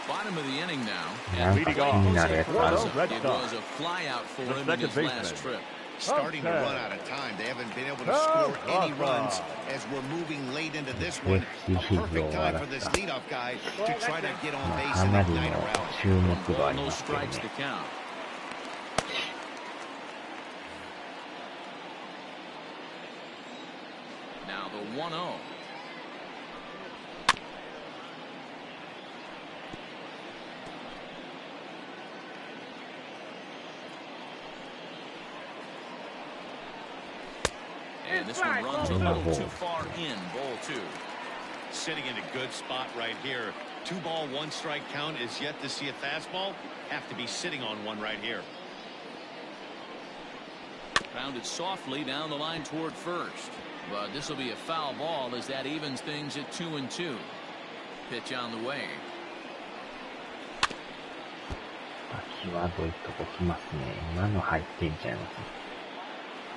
Bottom of the inning now. なんか気になるやつある。 It was a fly out for him in his last trip. Starting to run out of time. They haven't been able to score any runs as we're moving late into this one. A perfect time for this leadoff guy to try to get on base and ignite a rally. No strikes to count. Now the 1-0. And this one runs a little too far in, ball 2. Sitting in a good spot right here. 2 ball, 1 strike count is yet to see a fastball. Have to be sitting on one right here. Pounded softly down the line toward first. But this will be a foul ball as that evens things at 2-2. Pitch on the way. 際どいとこ来ますね。今の入ってんちゃいますね。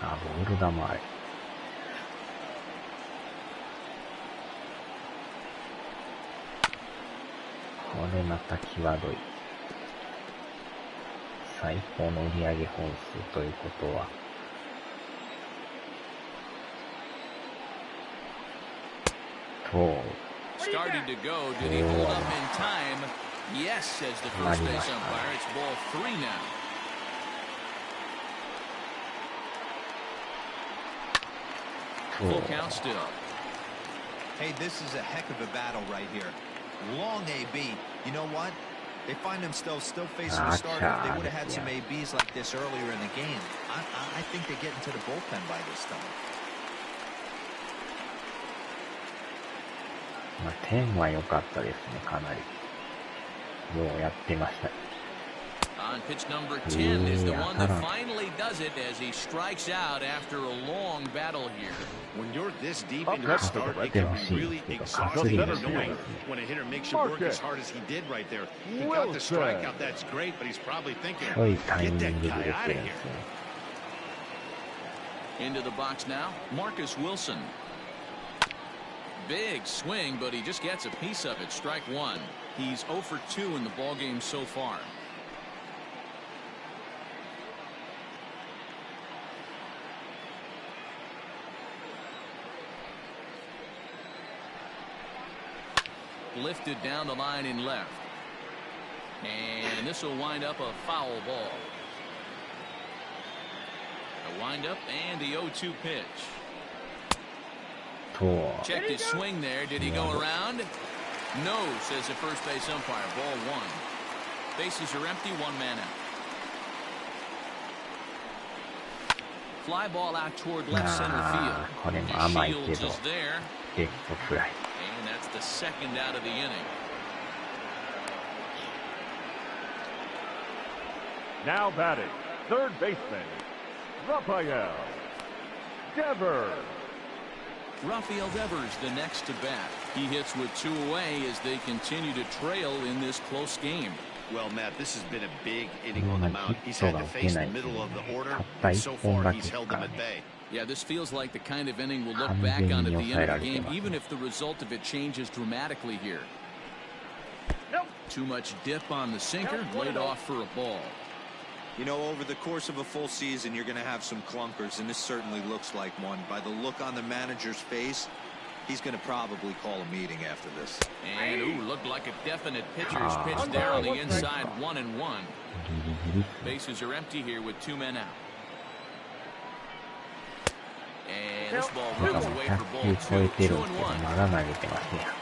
あ、ボール球あれ。これまた際どい。最高の売上本数ということは。Started to go. Did he hold up in time? Yes, says the first base umpire. It's ball 3 now. Full count still. Hey, this is a heck of a battle right here. Long AB. You know what? They find themselves still facing the starter. If they would have had some ABs like this earlier in the game, I think they get into the bullpen by this time. まあ、10は良かったですね、かなり。ようやってました。On pitch number 10 is the one that finally does it as he strikes out after a long battle here. When you're this deep into the start, it can be really exhausting and annoying when a hitter makes you work as hard as he did right there. He got the strikeout, that's great, but he's probably thinking, get that guy out of here. Into the box now, Marcus Wilson. Big swing, but he just gets a piece of it. Strike one. He's 0 for 2 in the ballgame so far. Lifted down the line in left. And this will wind up a foul ball. A wind up and the 0-2 pitch. Checked his swing there. Did he go around? No, says the first base umpire. Ball one. Bases are empty, one man out. Fly ball out toward left center field. Shields is there. And that's the second out of the inning. Now batting, third baseman, Rafael Devers. Rafael Devers the next to bat. He hits with 2 away as they continue to trail in this close game. Well, Matt, this has been a big inning on the mound. He's had to face the middle of the order, and so far he's held them at bay. Yeah, this feels like the kind of inning we'll look back on at the end of the game, even if the result of it changes dramatically here. Too much dip on the sinker, laid off for a ball. You know, over the course of a full season, you're going to have some clunkers, and this certainly looks like one. By the look on the manager's face, he's going to probably call a meeting after this. And, ooh, looked like a definite pitcher's pitch there on the inside, 1-1. Bases are empty here with 2 men out. And this ball runs away for ball 2, 2-1.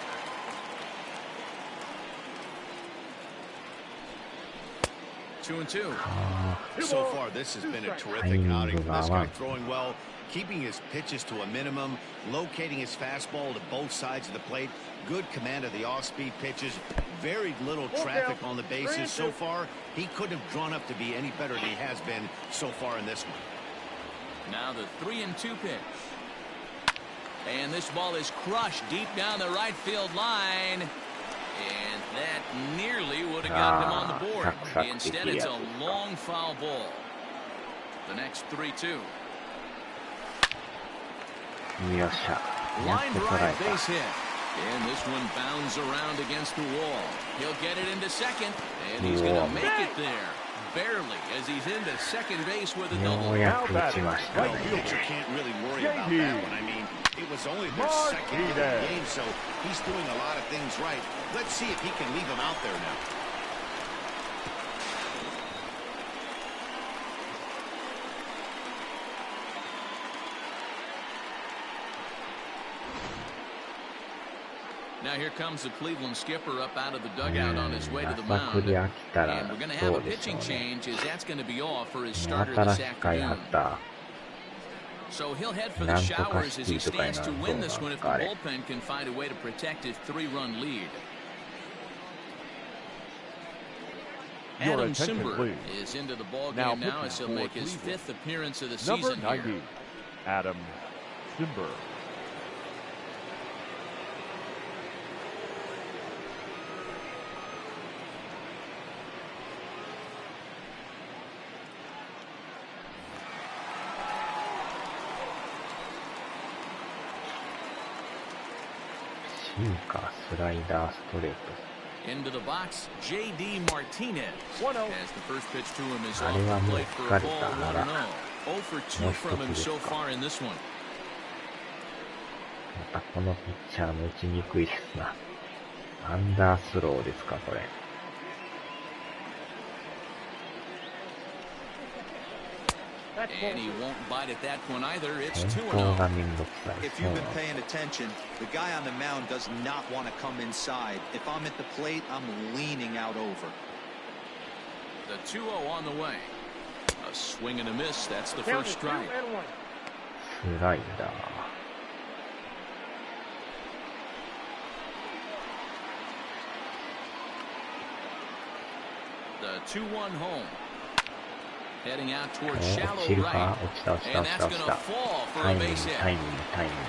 Two and two. So far, this has been a terrific outing for this guy, throwing well, keeping his pitches to a minimum, locating his fastball to both sides of the plate, good command of the off-speed pitches, very little traffic on the bases. So far, he couldn't have drawn up to be any better than he has been so far in this one. Now the 3-2 pitch. And this ball is crushed deep down the right field line. And that nearly would have gotten him on the board. Instead, it's a long foul ball. The next 3-2. Line drive base hit. And this one bounds around against the wall. He'll get it into second. And he's going to make it there. Barely, as he's into second base with a double. Well, the pitcher can't really worry about that one. I mean, it was only their second hit of the game, so he's doing a lot of things right. Let's see if he can leave him out there now. Now here comes the Cleveland skipper up out of the dugout on his way to the mound. And we're going to have a pitching change as that's going to be off for his starter this afternoon. So he'll head for the showers as he stands to win this one if the bullpen can find a way to protect his 3-run lead. Adam Simber is into the ballgame now as he'll make his 5th appearance of the season here. Number 90, Adam Simber. Into the box, J.D. Martinez. As the first pitch to him is off the plate for a ball 1-0. 0 for 2 from him so far in this one. またこのピッチャーも打ちにくいですな。アンダースローですか、これ。And he won't bite at that one either. It's 本当が 2-0. めんどくさい。 If you've been paying attention, the guy on the mound does not want to come inside. If I'm at the plate, I'm leaning out over. The 2-0 on the way. A swing and a miss. That's the first strike. スライダー。The 2-1 home. Heading out towards 落 shallow ちるか right. 落ちた落ちた And 落ちた that's 落ち going た。 to fall for タイ a ミング base hit. タイミングタイミング。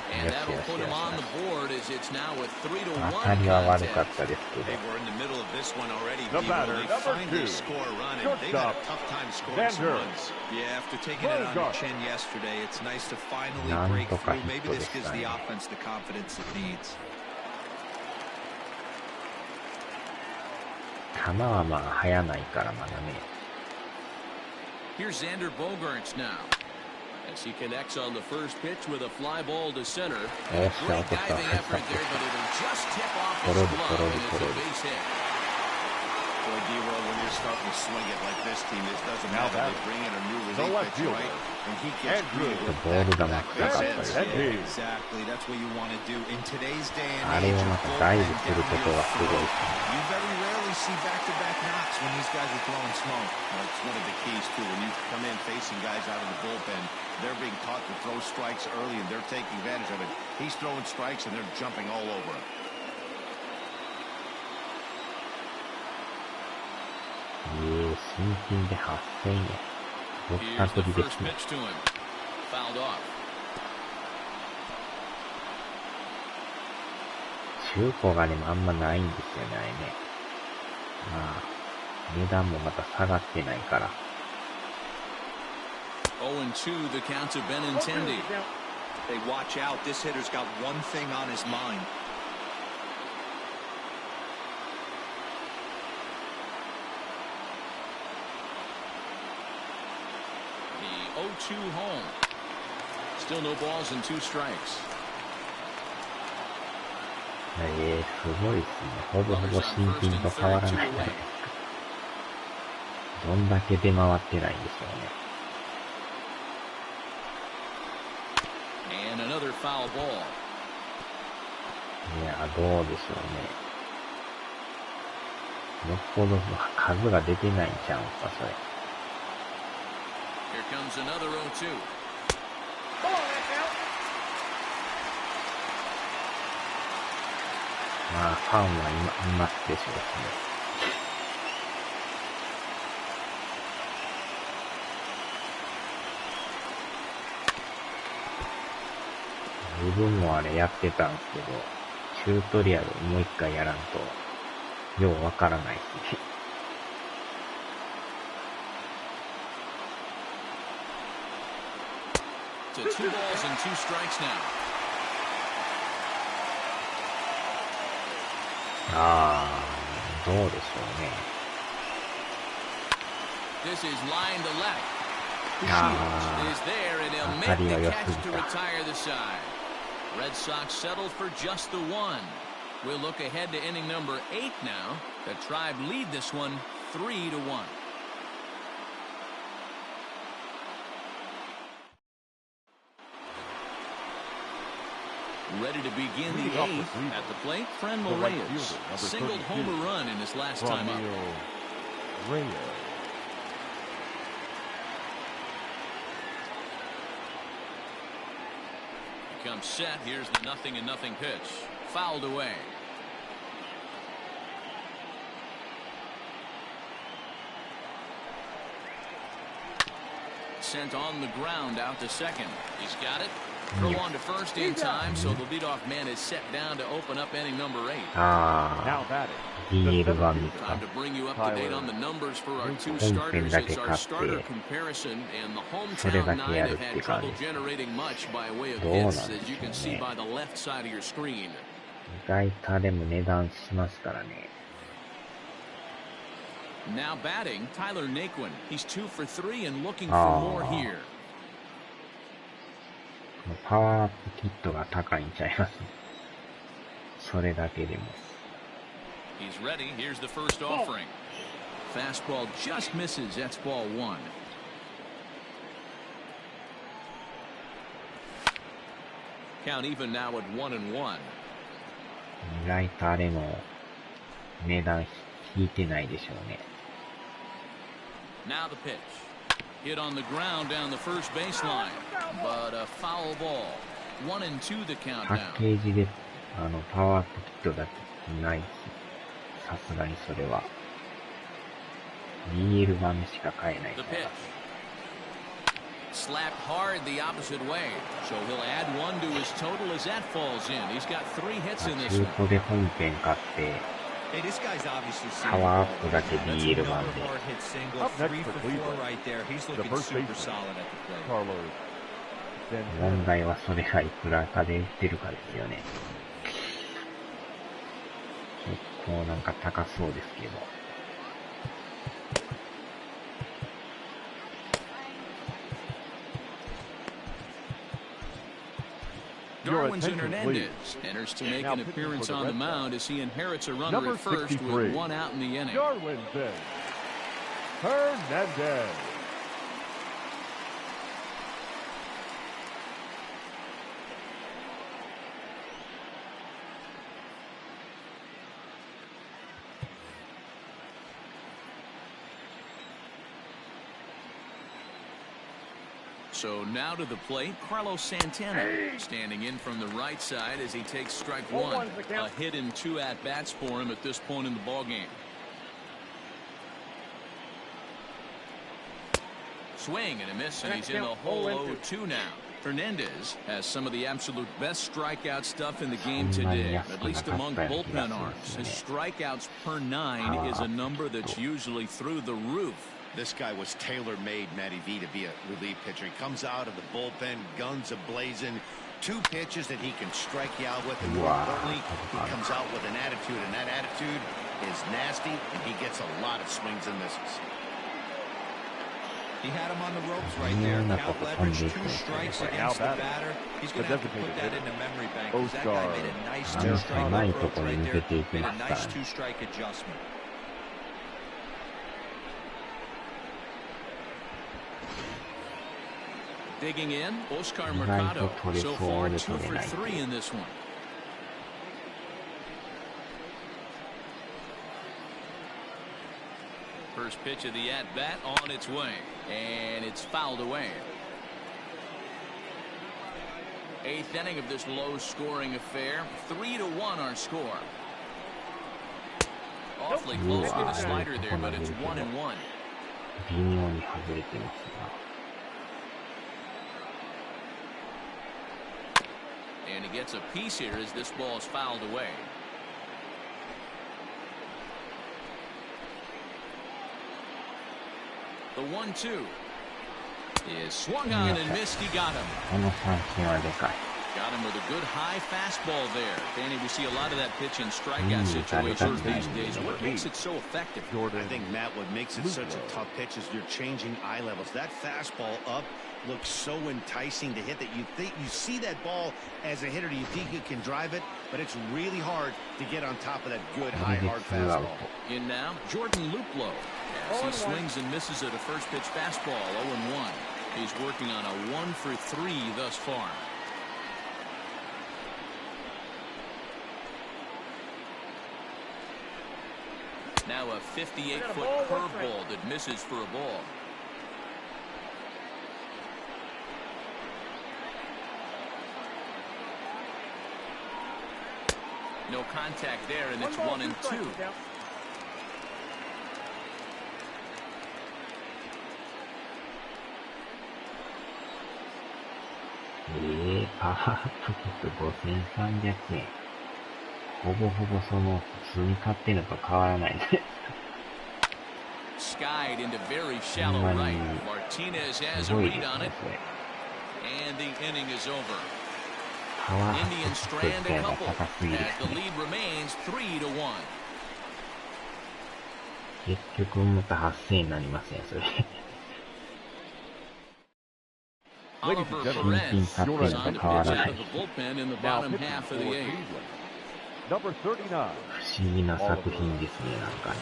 And よし that'll よし put よ him し on よ the し。 board as it's now a 当 3-1 たりは悪かっ contest. たですけど。 They were in the middle of this one already. The They batter, number finally 2. score a run, and they've had a tough time scoring some Xander. runs. Yeah, after taking it on the chin yesterday, it's nice to finally なん break とか through. ヒッ Maybe トで this し gives た the ね。 offense the confidence it needs. 球はまあ速ないからまだね。 Here's Xander Bogaerts now. As he connects on the first pitch with a fly ball to center. Oh, Great stop, stop, diving stop, effort stop. there, but it'll just tip off his Corrode, glove, corrode, and it's a corrode. base hit. Boy, D-Roll, when you're starting to swing it like this team, it doesn't Now matter. They batter. bring in a new The relief left pitch, fielder. right? And he gets Andrew. really good ボールが back な to くなか back ったで base す hits. ね。 Andrew. Exactly, that's what you want to do in today's day あ and れ age. を of またダイブ bullpen すること downhill がすごい throw. ですね。 You very rarely see back-to-back knocks when these guys are throwing smoke. It's one of the keys, too. When you come in facing guys out of the bullpen, they're being taught to throw strikes early, and they're taking advantage of it. He's throwing strikes, and they're jumping all over him. 新品で8000円。ぼっ Here's た the くりで first すね。 pitch to him. Fouled off. 中古がね、あんまないんですよね、あれね。まあ、値段もまた下がってないから。 0-2 the count to Benintendi. Hey, watch out. This hitter's got one thing on his mind. The 0-2 home. Still no balls and 2 strikes. すごいですね。ほぼほぼ新品と変わらないじゃないですか。どんだけ出回ってないんでしょうね。 And another foul ball. いや、どうでしょうね。よっぽど数が出てないんちゃうんか、それ。 Here comes another 0-2. まあ、ファンはいますでしょうね。自分もあれやってたんですけど、チュートリアルもう一回やらんと、ようわからないですね。To 2 balls and 2 strikes now. どうでしょうね。 This is line to left. Ah. Shields is there, and he'll make the catch to retire the side. Red Sox settle for just the 1. We'll look ahead to inning number 8 now. The Tribe lead this one 3-1. Ready to begin the 8th. At the plate, Fran Reyes singled home a run in his last time up. He comes set. Here's the 0-0 pitch. Fouled away. Sent on the ground out to second. He's got it. Throw on to first in time, so the leadoff man is set down to open up inning number 8. Now batting. DL 版ですか。 Time to bring you up to date on the numbers for our 2 starters. It's our starter comparison, and the hometown 9 have had trouble generating much by way of hits, as you can see by the left side of your screen. 意外とでも値段しますからね。 Now batting, Tyler Naquin. He's 2 for 3 and looking for more here. パワーアップキットが高いんちゃいます。それだけでも。 He's ready. Here's the first offering. Fastball just misses. That's ball 1. Count even now at 1-1. 意外とあれも値段引いてないでしょうね。Now the pitch. Hit on the ground down the first baseline, but a foul ball. 1-2 the count パ now. ッケージでパワーアップキットだってないし、さすがにそれは BL 版しか買えない The から。 pitch. Slapped hard the opposite way, so he'll add 1 to his total as that falls in. He's got 3 hits in this 中 one. 古で本編買って、 Hey, this guy's obviously seen パワーアップだけ That's BL another 版で。 hard hit single, Up next 3 for for 4 Cleveland. right there. He's The looking first super baseman, solid at the plate. Carlos. 問題はそれがいくらかで売ってるかですよね。結構なんか高そうですけど。Darwin's in Hernandez enters to make an appearance on the mound as he inherits a runner at first with 1 out in the inning. Darwin's in. Hernandez. So now to the plate, Carlos Santana standing in from the right side as he takes strike 1. A hit and 2 at-bats for him at this point in the ballgame. Swing and a miss, and he's in the hole 0-2 now. Hernandez has some of the absolute best strikeout stuff in the game today, at least among bullpen arms. His strikeouts per 9 is a number that's usually through the roof. This guy was tailor-made, Matty V, to be a relief pitcher. He comes out of the bullpen, guns a-blazing, 2 pitches that he can strike you out with, and more importantly, he comes out with an attitude, and that attitude is nasty, and he gets a lot of swings and misses. He had him on the ropes right there. Count leverage, 2 strikes against the batter. He's going to have to put that in the memory bank, because that guy made a nice 2-strike approach right there. Made a nice 2-strike adjustment. Digging in, Oscar Mercado. So far, 2 for 3 in this one. First pitch of the at-bat on its way, and it's fouled away. 8th inning of this low-scoring affair. 3-1 our score. Awfully close to the slider there, but it's 1-1. 微妙に外れてますが。And he gets a piece here as this ball is fouled away. The 1-2 is swung on and missed. He got him. この三振はでかい。 Got him with a good high fastball there. Danny, we see a lot of that pitch in strikeout situations these days. What makes it so effective? I think, Matt, what makes it such a tough pitch is you're changing eye levels. That fastball up looks so enticing to hit that you think you see that ball as a hitter, you think you can drive it, but it's really hard to get on top of that good high hard fastball. In now, Jordan Luplow as he swings and misses at a first pitch fastball. 0-1. He's working on a 1 for 3 thus far. Now a 58-foot curveball that misses for a ball. No contact there, and it's 1-2. パワーアップキット5300円。ほぼほぼその普通に買ってるのと変わらないね。Skied into very shallow right. Martinez has a read on it, and the inning is over. パワーアッ Indians プキッ strand ト a が couple 高すぎる。 as the lead remains 3-1. 結局また8000円になりますね、それ。 Oliver Perez is on to pitch out of the bullpen in the bottom half of the 8th. Number 39. 不思議な作品ですね、なんかね。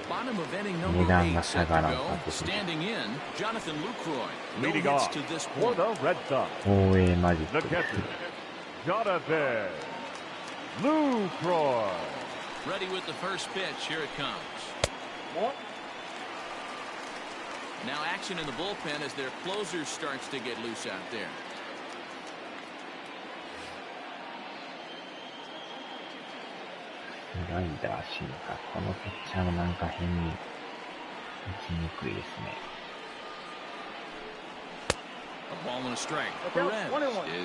Bottom of inning 値 number 段 8 が set 下 to がらん go. 作品。 Standing in, Jonathan Lucroy. No Leading hits off to this for point. the Red Sox. 放映マジッ The ク。 catcher, Jonathan Lucroy. Ready with the first pitch. Here it comes. Now action in the bullpen as their closer starts to get loose out there. スライダー進化。このピッチャーもなんか変に打ちにくいですね。A ball and a strike. Perez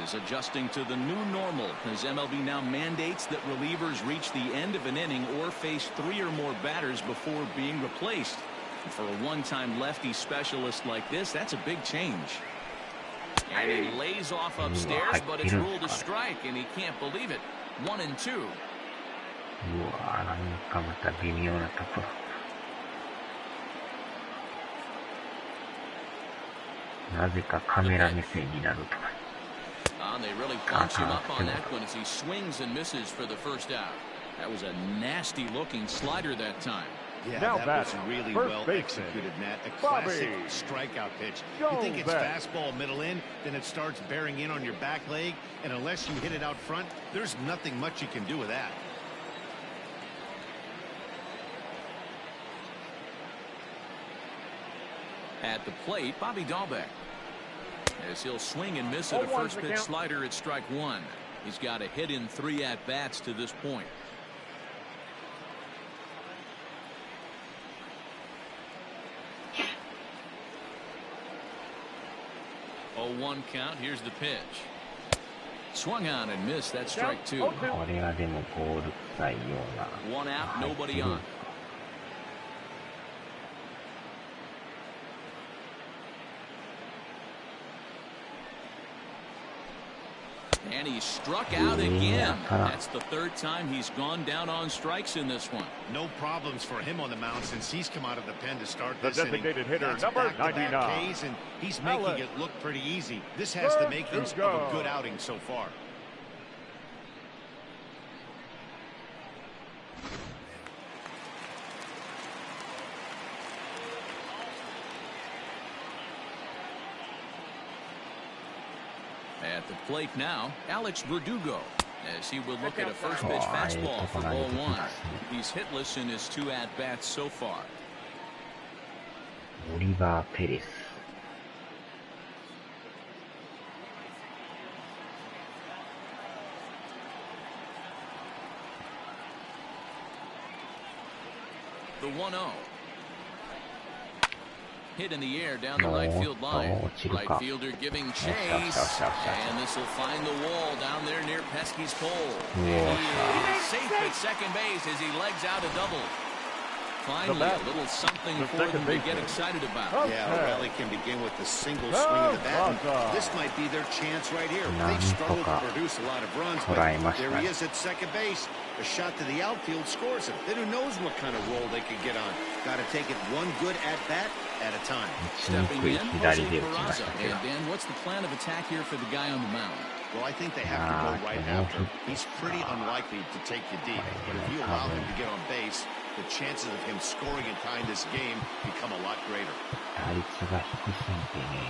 is adjusting to the new normal as MLB now mandates that relievers reach the end of an inning or face 3 or more batters before being replaced. And for a one-time lefty specialist like this, that's a big change. And he lays off upstairs, but it's ruled a strike, and he can't believe it. 1-2. うわー、なんかまた微妙なところ。なぜかカメラ目線になるとか。They really punch him up on that one as he swings and misses for the first out. That was a nasty-looking slider that time. Yeah, that was really well executed, Matt. A classic strikeout pitch. You think it's fastball middle in, then it starts bearing in on your back leg, and unless you hit it out front, there's nothing much you can do with that. At the plate, Bobby Dahlbeck. As he'll swing and miss at a first pitch slider at strike 1. He's got a hit in 3 at-bats to this point. 0-1 count. Here's the pitch. Swung on and missed. That's strike 2. これがでもボール臭いような。 1 out, nobody on. And he struck out again. That's the 3rd time he's gone down on strikes in this one. No problems for him on the mound since he's come out of the pen to start The this inning. designated hitter, That's number back-to-back 99. Ks, and he's making it look pretty easy. This has the makings of a good outing so far. At the plate now, Alex Verdugo, as he will look at a first pitch fastball for ball 1. He's hitless in his 2 at-bats so far. オリバー・ペレス。The 1-0. Hit in the air down the right field line. Right fielder giving chase. And this will find the wall down there near Pesky's pole. He is safe at second base as he legs out a double. Finally, a little something for them to get excited about. Yeah, a rally can begin with a single swing of the bat. This might be their chance right here. They've struggled to produce a lot of runs, but there he is at second base. A shot to the outfield scores him. Then who knows what kind of roll they could get on. Got to take it one good at-bat at a time. Stepping in, Jose Peraza. And Dan, what's the plan of attack here for the guy on the mound? Well, I think they have to go right after. He's pretty unlikely to take you deep, but if you allow him to get on base, the chances of him scoring and tying this game become a lot greater. 打率が低すぎてね、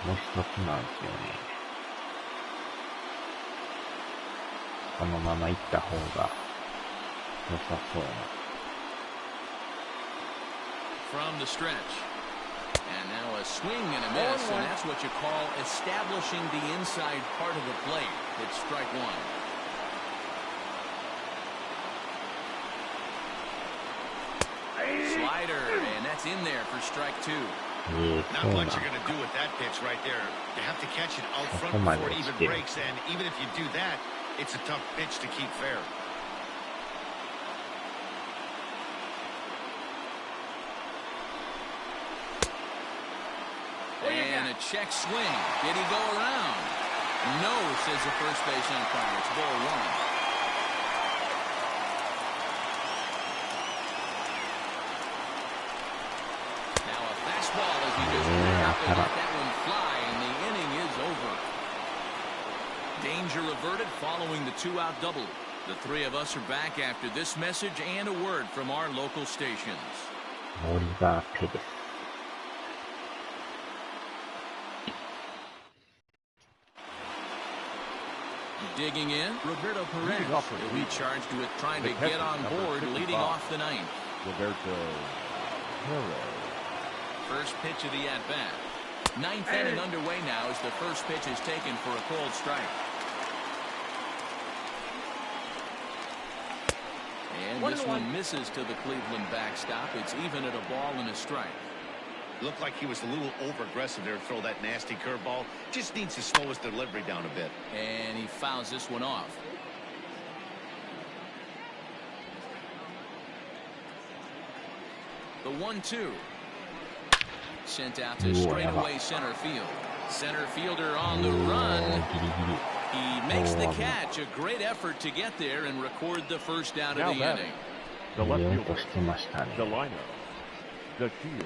もう一つなんですよね。このまま行った方が良さそうな。From the stretch. And now a swing and a miss, and that's what you call establishing the inside part of the plate. It's strike 1. Slider, and that's in there for strike 2. Not much you're going to do with that pitch right there. You have to catch it out front before it even breaks, and even if you do that, it's a tough pitch to keep fair. And a check swing. Did he go around? No, says the first base umpire. It's ball 1. As he just let that one fly, and the inning is over. Danger averted following the 2-out double. The 3 of us are back after this message and a word from our local stations. オリバー・ペレス。Digging in, Roberto Perez. He'll be charged with trying to get on board, leading off the ninth. Roberto Perez. First pitch of the at-bat. Ninth inning underway now as the first pitch is taken for a cold strike. And this one misses to the Cleveland backstop. It's even at a ball and a strike. Looked like he was a little over-aggressive there to throw that nasty curveball. Just needs to slow his delivery down a bit. And he fouls this one off. The 1-2. Sent out to straightaway center field. Center fielder on the run. He makes the catch. A great effort to get there and record the first out of the inning. The left fielder, Delino, the field.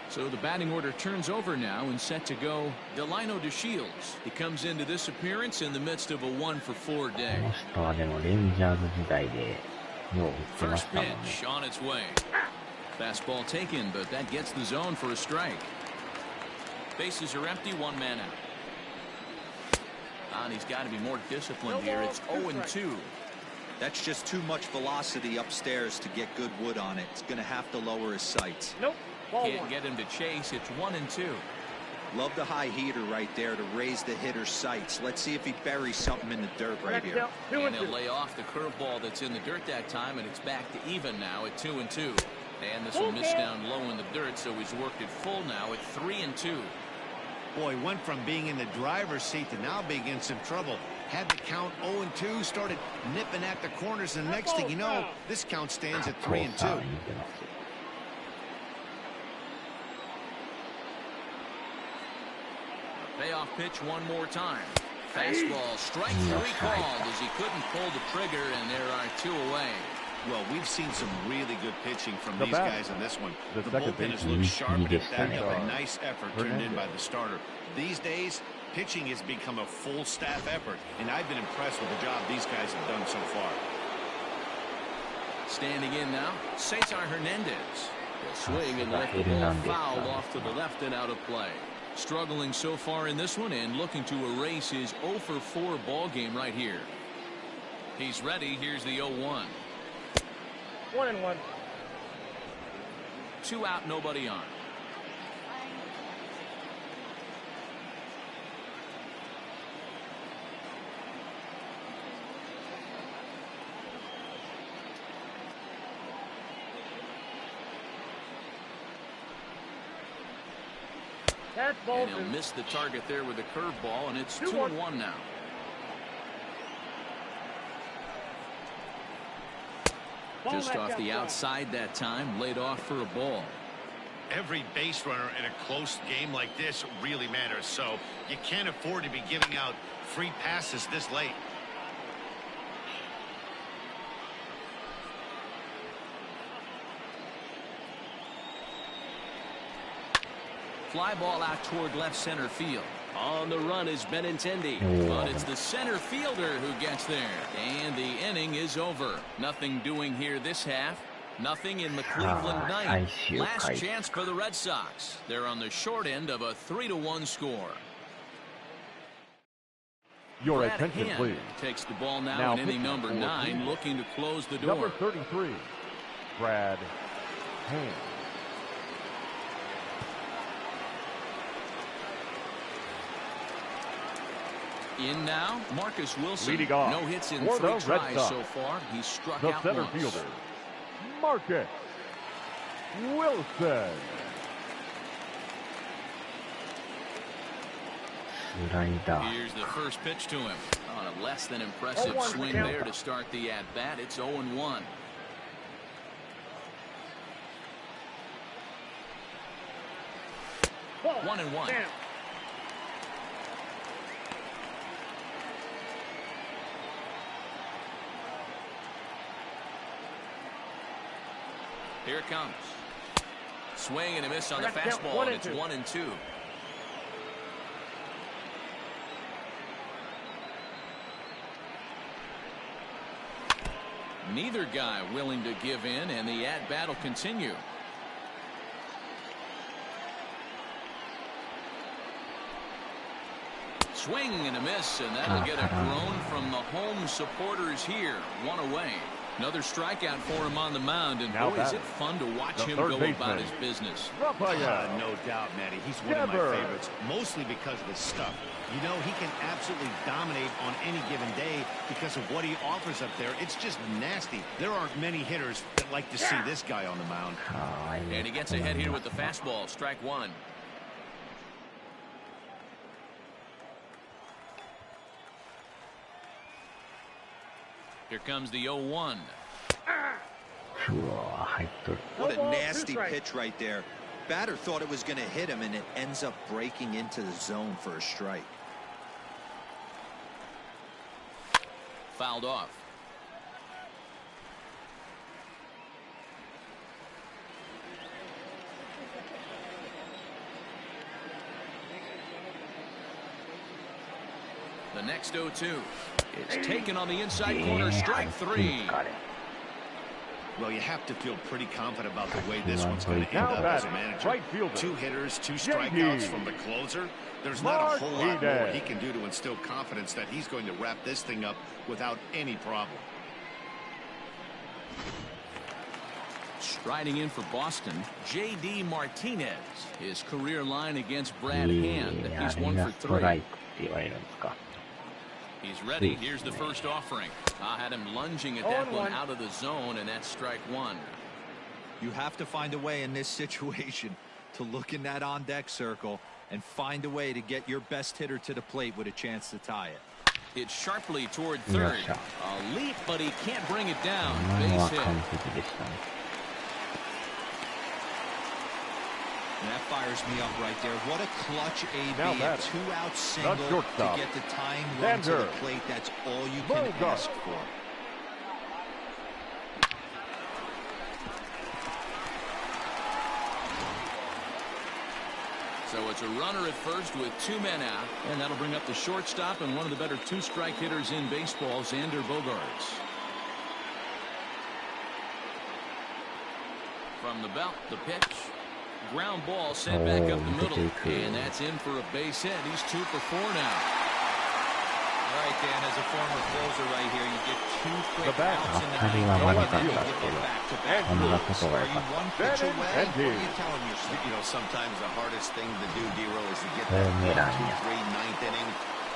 So the batting order turns over now and set to go Delino DeShields. He comes into this appearance in the midst of a 1-for-4 day. First pitch on its way. Fastball taken, but that gets the zone for a strike. Bases are empty, one man out. And he's got to be more disciplined here. It's 0-2. That's just too much velocity upstairs to get good wood on it. It's going to have to lower his sights. Nope. Can't get him to chase. It's 1-2. Love the high heater right there to raise the hitter's sights. Let's see if he buries something in the dirt right here. And he'll lay off the curveball that's in the dirt that time, and it's back to even now at 2-2. And this one missed down low in the dirt, so he's worked it full now at 3-2. Boy, went from being in the driver's seat to now being in some trouble. Had the count 0-2, started nipping at the corners, and the next thing you know, this count stands at 3-2. Payoff pitch one more time. Fastball, strike three called as he couldn't pull the trigger, and there are two away. Well, we've seen some really good pitching from these guys in this one. The bullpen has looked sharp and backed up a nice effort turned in by the starter. These days, pitching has become a full staff effort, and I've been impressed with the job these guys have done so far. Standing in now, Cesar Hernandez. He'll swing and let the ball foul off to the left and out of play. Struggling so far in this one and looking to erase his 0-for-4 ball game right here. He's ready. Here's the 0-1. 1-1. 2 out, nobody on. And he'll miss the target there with a curveball, and it's 2-1 now. Just off the outside that time, laid off for a ball. Every base runner in a close game like this really matters, so you can't afford to be giving out free passes this late. Fly ball out toward left center field. On the run is Benintendi, but it's the center fielder who gets there. And the inning is over. Nothing doing here this half. Nothing in the Cleveland ninth. Last chance for the Red Sox. They're on the short end of a 3-1 score. Your attention, please. Takes the ball now in inning number 9, looking to close the door. Number 33, Brad Hand. In now, Marcus Wilson. Leading off no hits in for 3 the tries Red Sox. so far. He's struck The out center once. fielder, Marcus Wilson. Here's the first pitch to him. On a less than impressive swing there to start the at-bat. It's 0-1. One and one. Here it comes. Swing and a miss on the fastball, and it's 1-2. Neither guy willing to give in, and the at-bat will continue. Swing and a miss, and that'll get a groan from the home supporters here. One away. Another strikeout for him on the mound, and boy, is it fun to watch him go about his business. No doubt, Matty. He's one of my favorites, mostly because of his stuff. You know, he can absolutely dominate on any given day because of what he offers up there. It's just nasty. There aren't many hitters that like to see this guy on the mound. And he gets ahead here with the fastball, strike one. Here comes the 0-1. What a nasty pitch right there. Batter thought it was going to hit him, and it ends up breaking into the zone for a strike. Fouled off. The next 0-2 is taken on the inside corner, strike three. Well, you have to feel pretty confident about the way this one's going to end up as a manager. Two hitters, two strikeouts from the closer. There's not a whole lot more he can do to instill confidence that he's going to wrap this thing up without any problem. Striding in for Boston, J.D. Martinez. His career line against Brad Hand. He's 1 for 3. He's ready. Here's the first offering. I had him lunging at that one out of the zone, and that's strike one. You have to find a way in this situation to look in that on-deck circle and find a way to get your best hitter to the plate with a chance to tie it. It's sharply toward third. A leap, but he can't bring it down. Base hit. And that fires me up right there. What a clutch AB, a two-out single to get the tying run to the plate. That's all you can ask for. So it's a runner at first with 2 men out, and that'll bring up the shortstop and one of the better two-strike hitters in baseball, Xander Bogaerts. From the belt, the pitch. Ground ball sent back up the middle, and that's in for a base hit. He's 2 for 4 now. All right, Dan, as a former closer right here, you get 2 quick outs in the ninth. You get back-to-back moves. Are you 1 pitch away? What are you telling yourself? You know, sometimes the hardest thing to do, D-Roll, is to get that 2-3 ninth inning.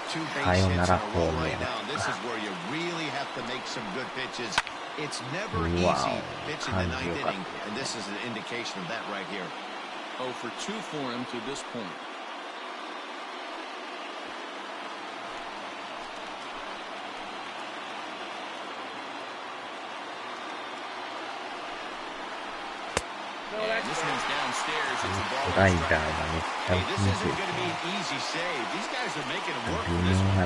2 base hits in a row right now. This is where you really have to make some good pitches. It's never easy pitching the 9th inning, and this is an indication of that right here. 0 for 2 for him to this point. And this one's downstairs. It's a ball. Hey, this isn't going to be an easy save. These guys are making it work for this one.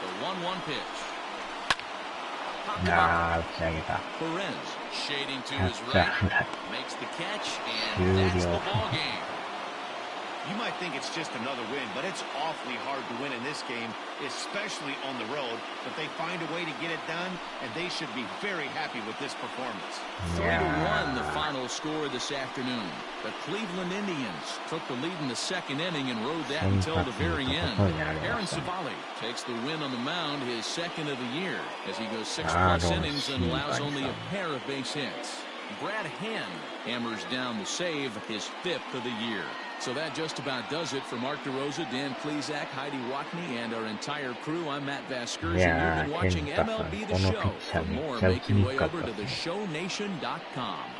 The 1-1 pitch. Perez shading to his right, makes the catch, and that's the ball game. You might think it's just another win, but it's awfully hard to win in this game, especially on the road. But they find a way to get it done, and they should be very happy with this performance. 3-1 the final score this afternoon. The Cleveland Indians took the lead in the 2nd inning and rode that until the very end. Aaron Savali takes the win on the mound, his 2nd of the year, as he goes 6+ innings and allows only a pair of base hits. Brad Hand hammers down the save, his 5th of the year. So that just about does it for Mark DeRosa, Dan Plesac, Heidi Watney, and our entire crew. I'm Matt Vasgersian. You've been watching MLB The Show. For more, make your way over to theshownation.com.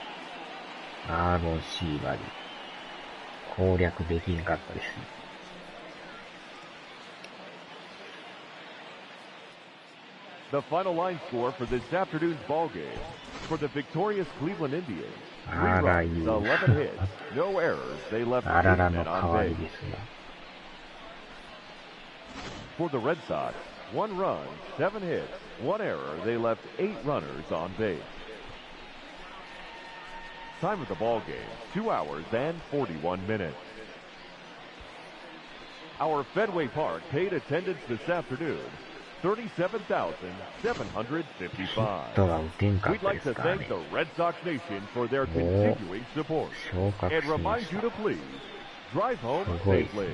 攻略できなかったですね。The final line score for this afternoon's ball game. For the victorious Cleveland Indians, 3 runs, 11 hits, no errors. They left 8 men on base. For the Red Sox, 1 run, 7 hits, 1 error. They left 8 runners on base. Time of the ball game, 2 hours and 41 minutes. Our Fenway Park paid attendance this afternoon 37,755. We'd like to thank the Red Sox Nation for their continuing support and remind you to please drive home safely.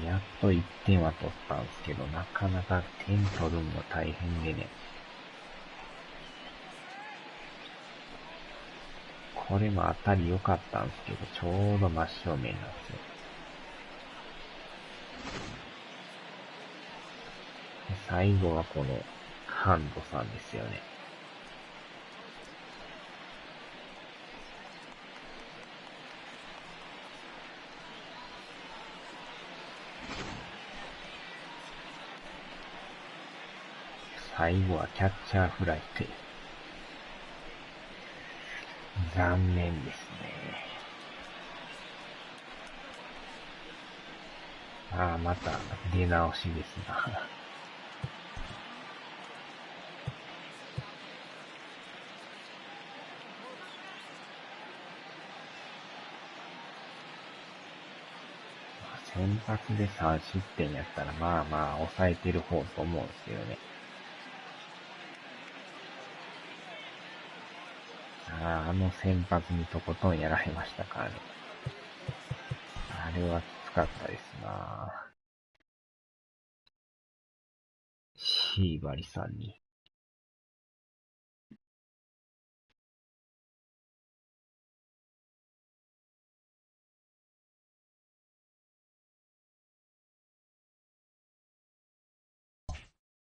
やっと1点は取ったんですけど、なかなか点取るのも大変でね。これも当たり良かったんですけど、ちょうど真正面なんですよ。で最後はこのハンドさんですよね。最後はキャッチャーフライで残念ですね。ああ、また出直しですな。先発で3失点やったらまあまあ抑えてる方と思うんですけどね。あの先発にとことんやられましたからね。あれはきつかったですな。シーバリさんに。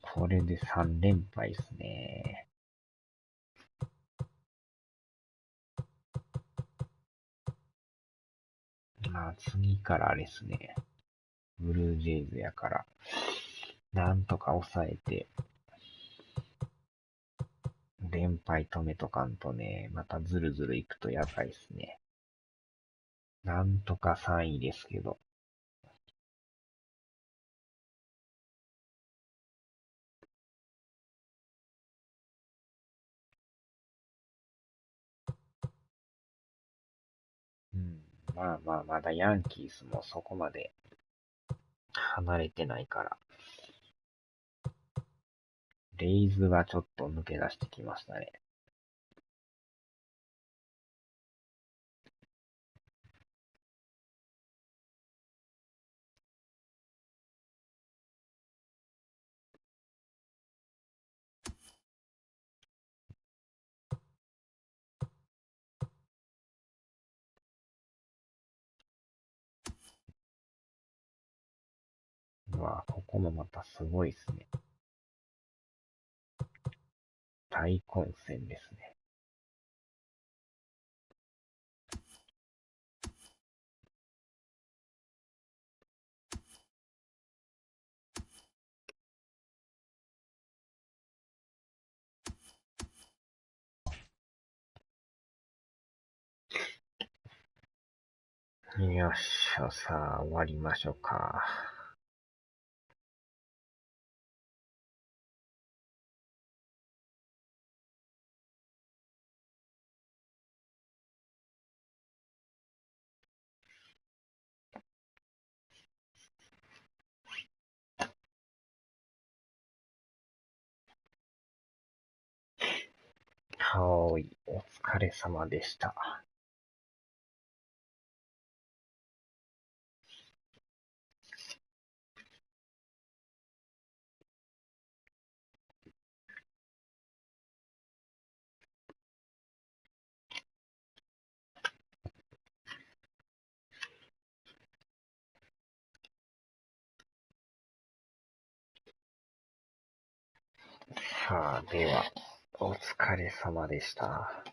これで3連敗ですね。まあ次からあれですね。ブルージェイズやから、なんとか抑えて、連敗止めとかんとね、またずるずるいくとやばいですね。なんとか3位ですけど。まあまあ、まだヤンキースもそこまで離れてないから。レイズがちょっと抜け出してきましたね。うわ、ここもまたすごいですね。大混戦ですね。よっしゃ、さあ、終わりましょうか。はーい、お疲れ様でした。さあ、では、お疲れ様でした。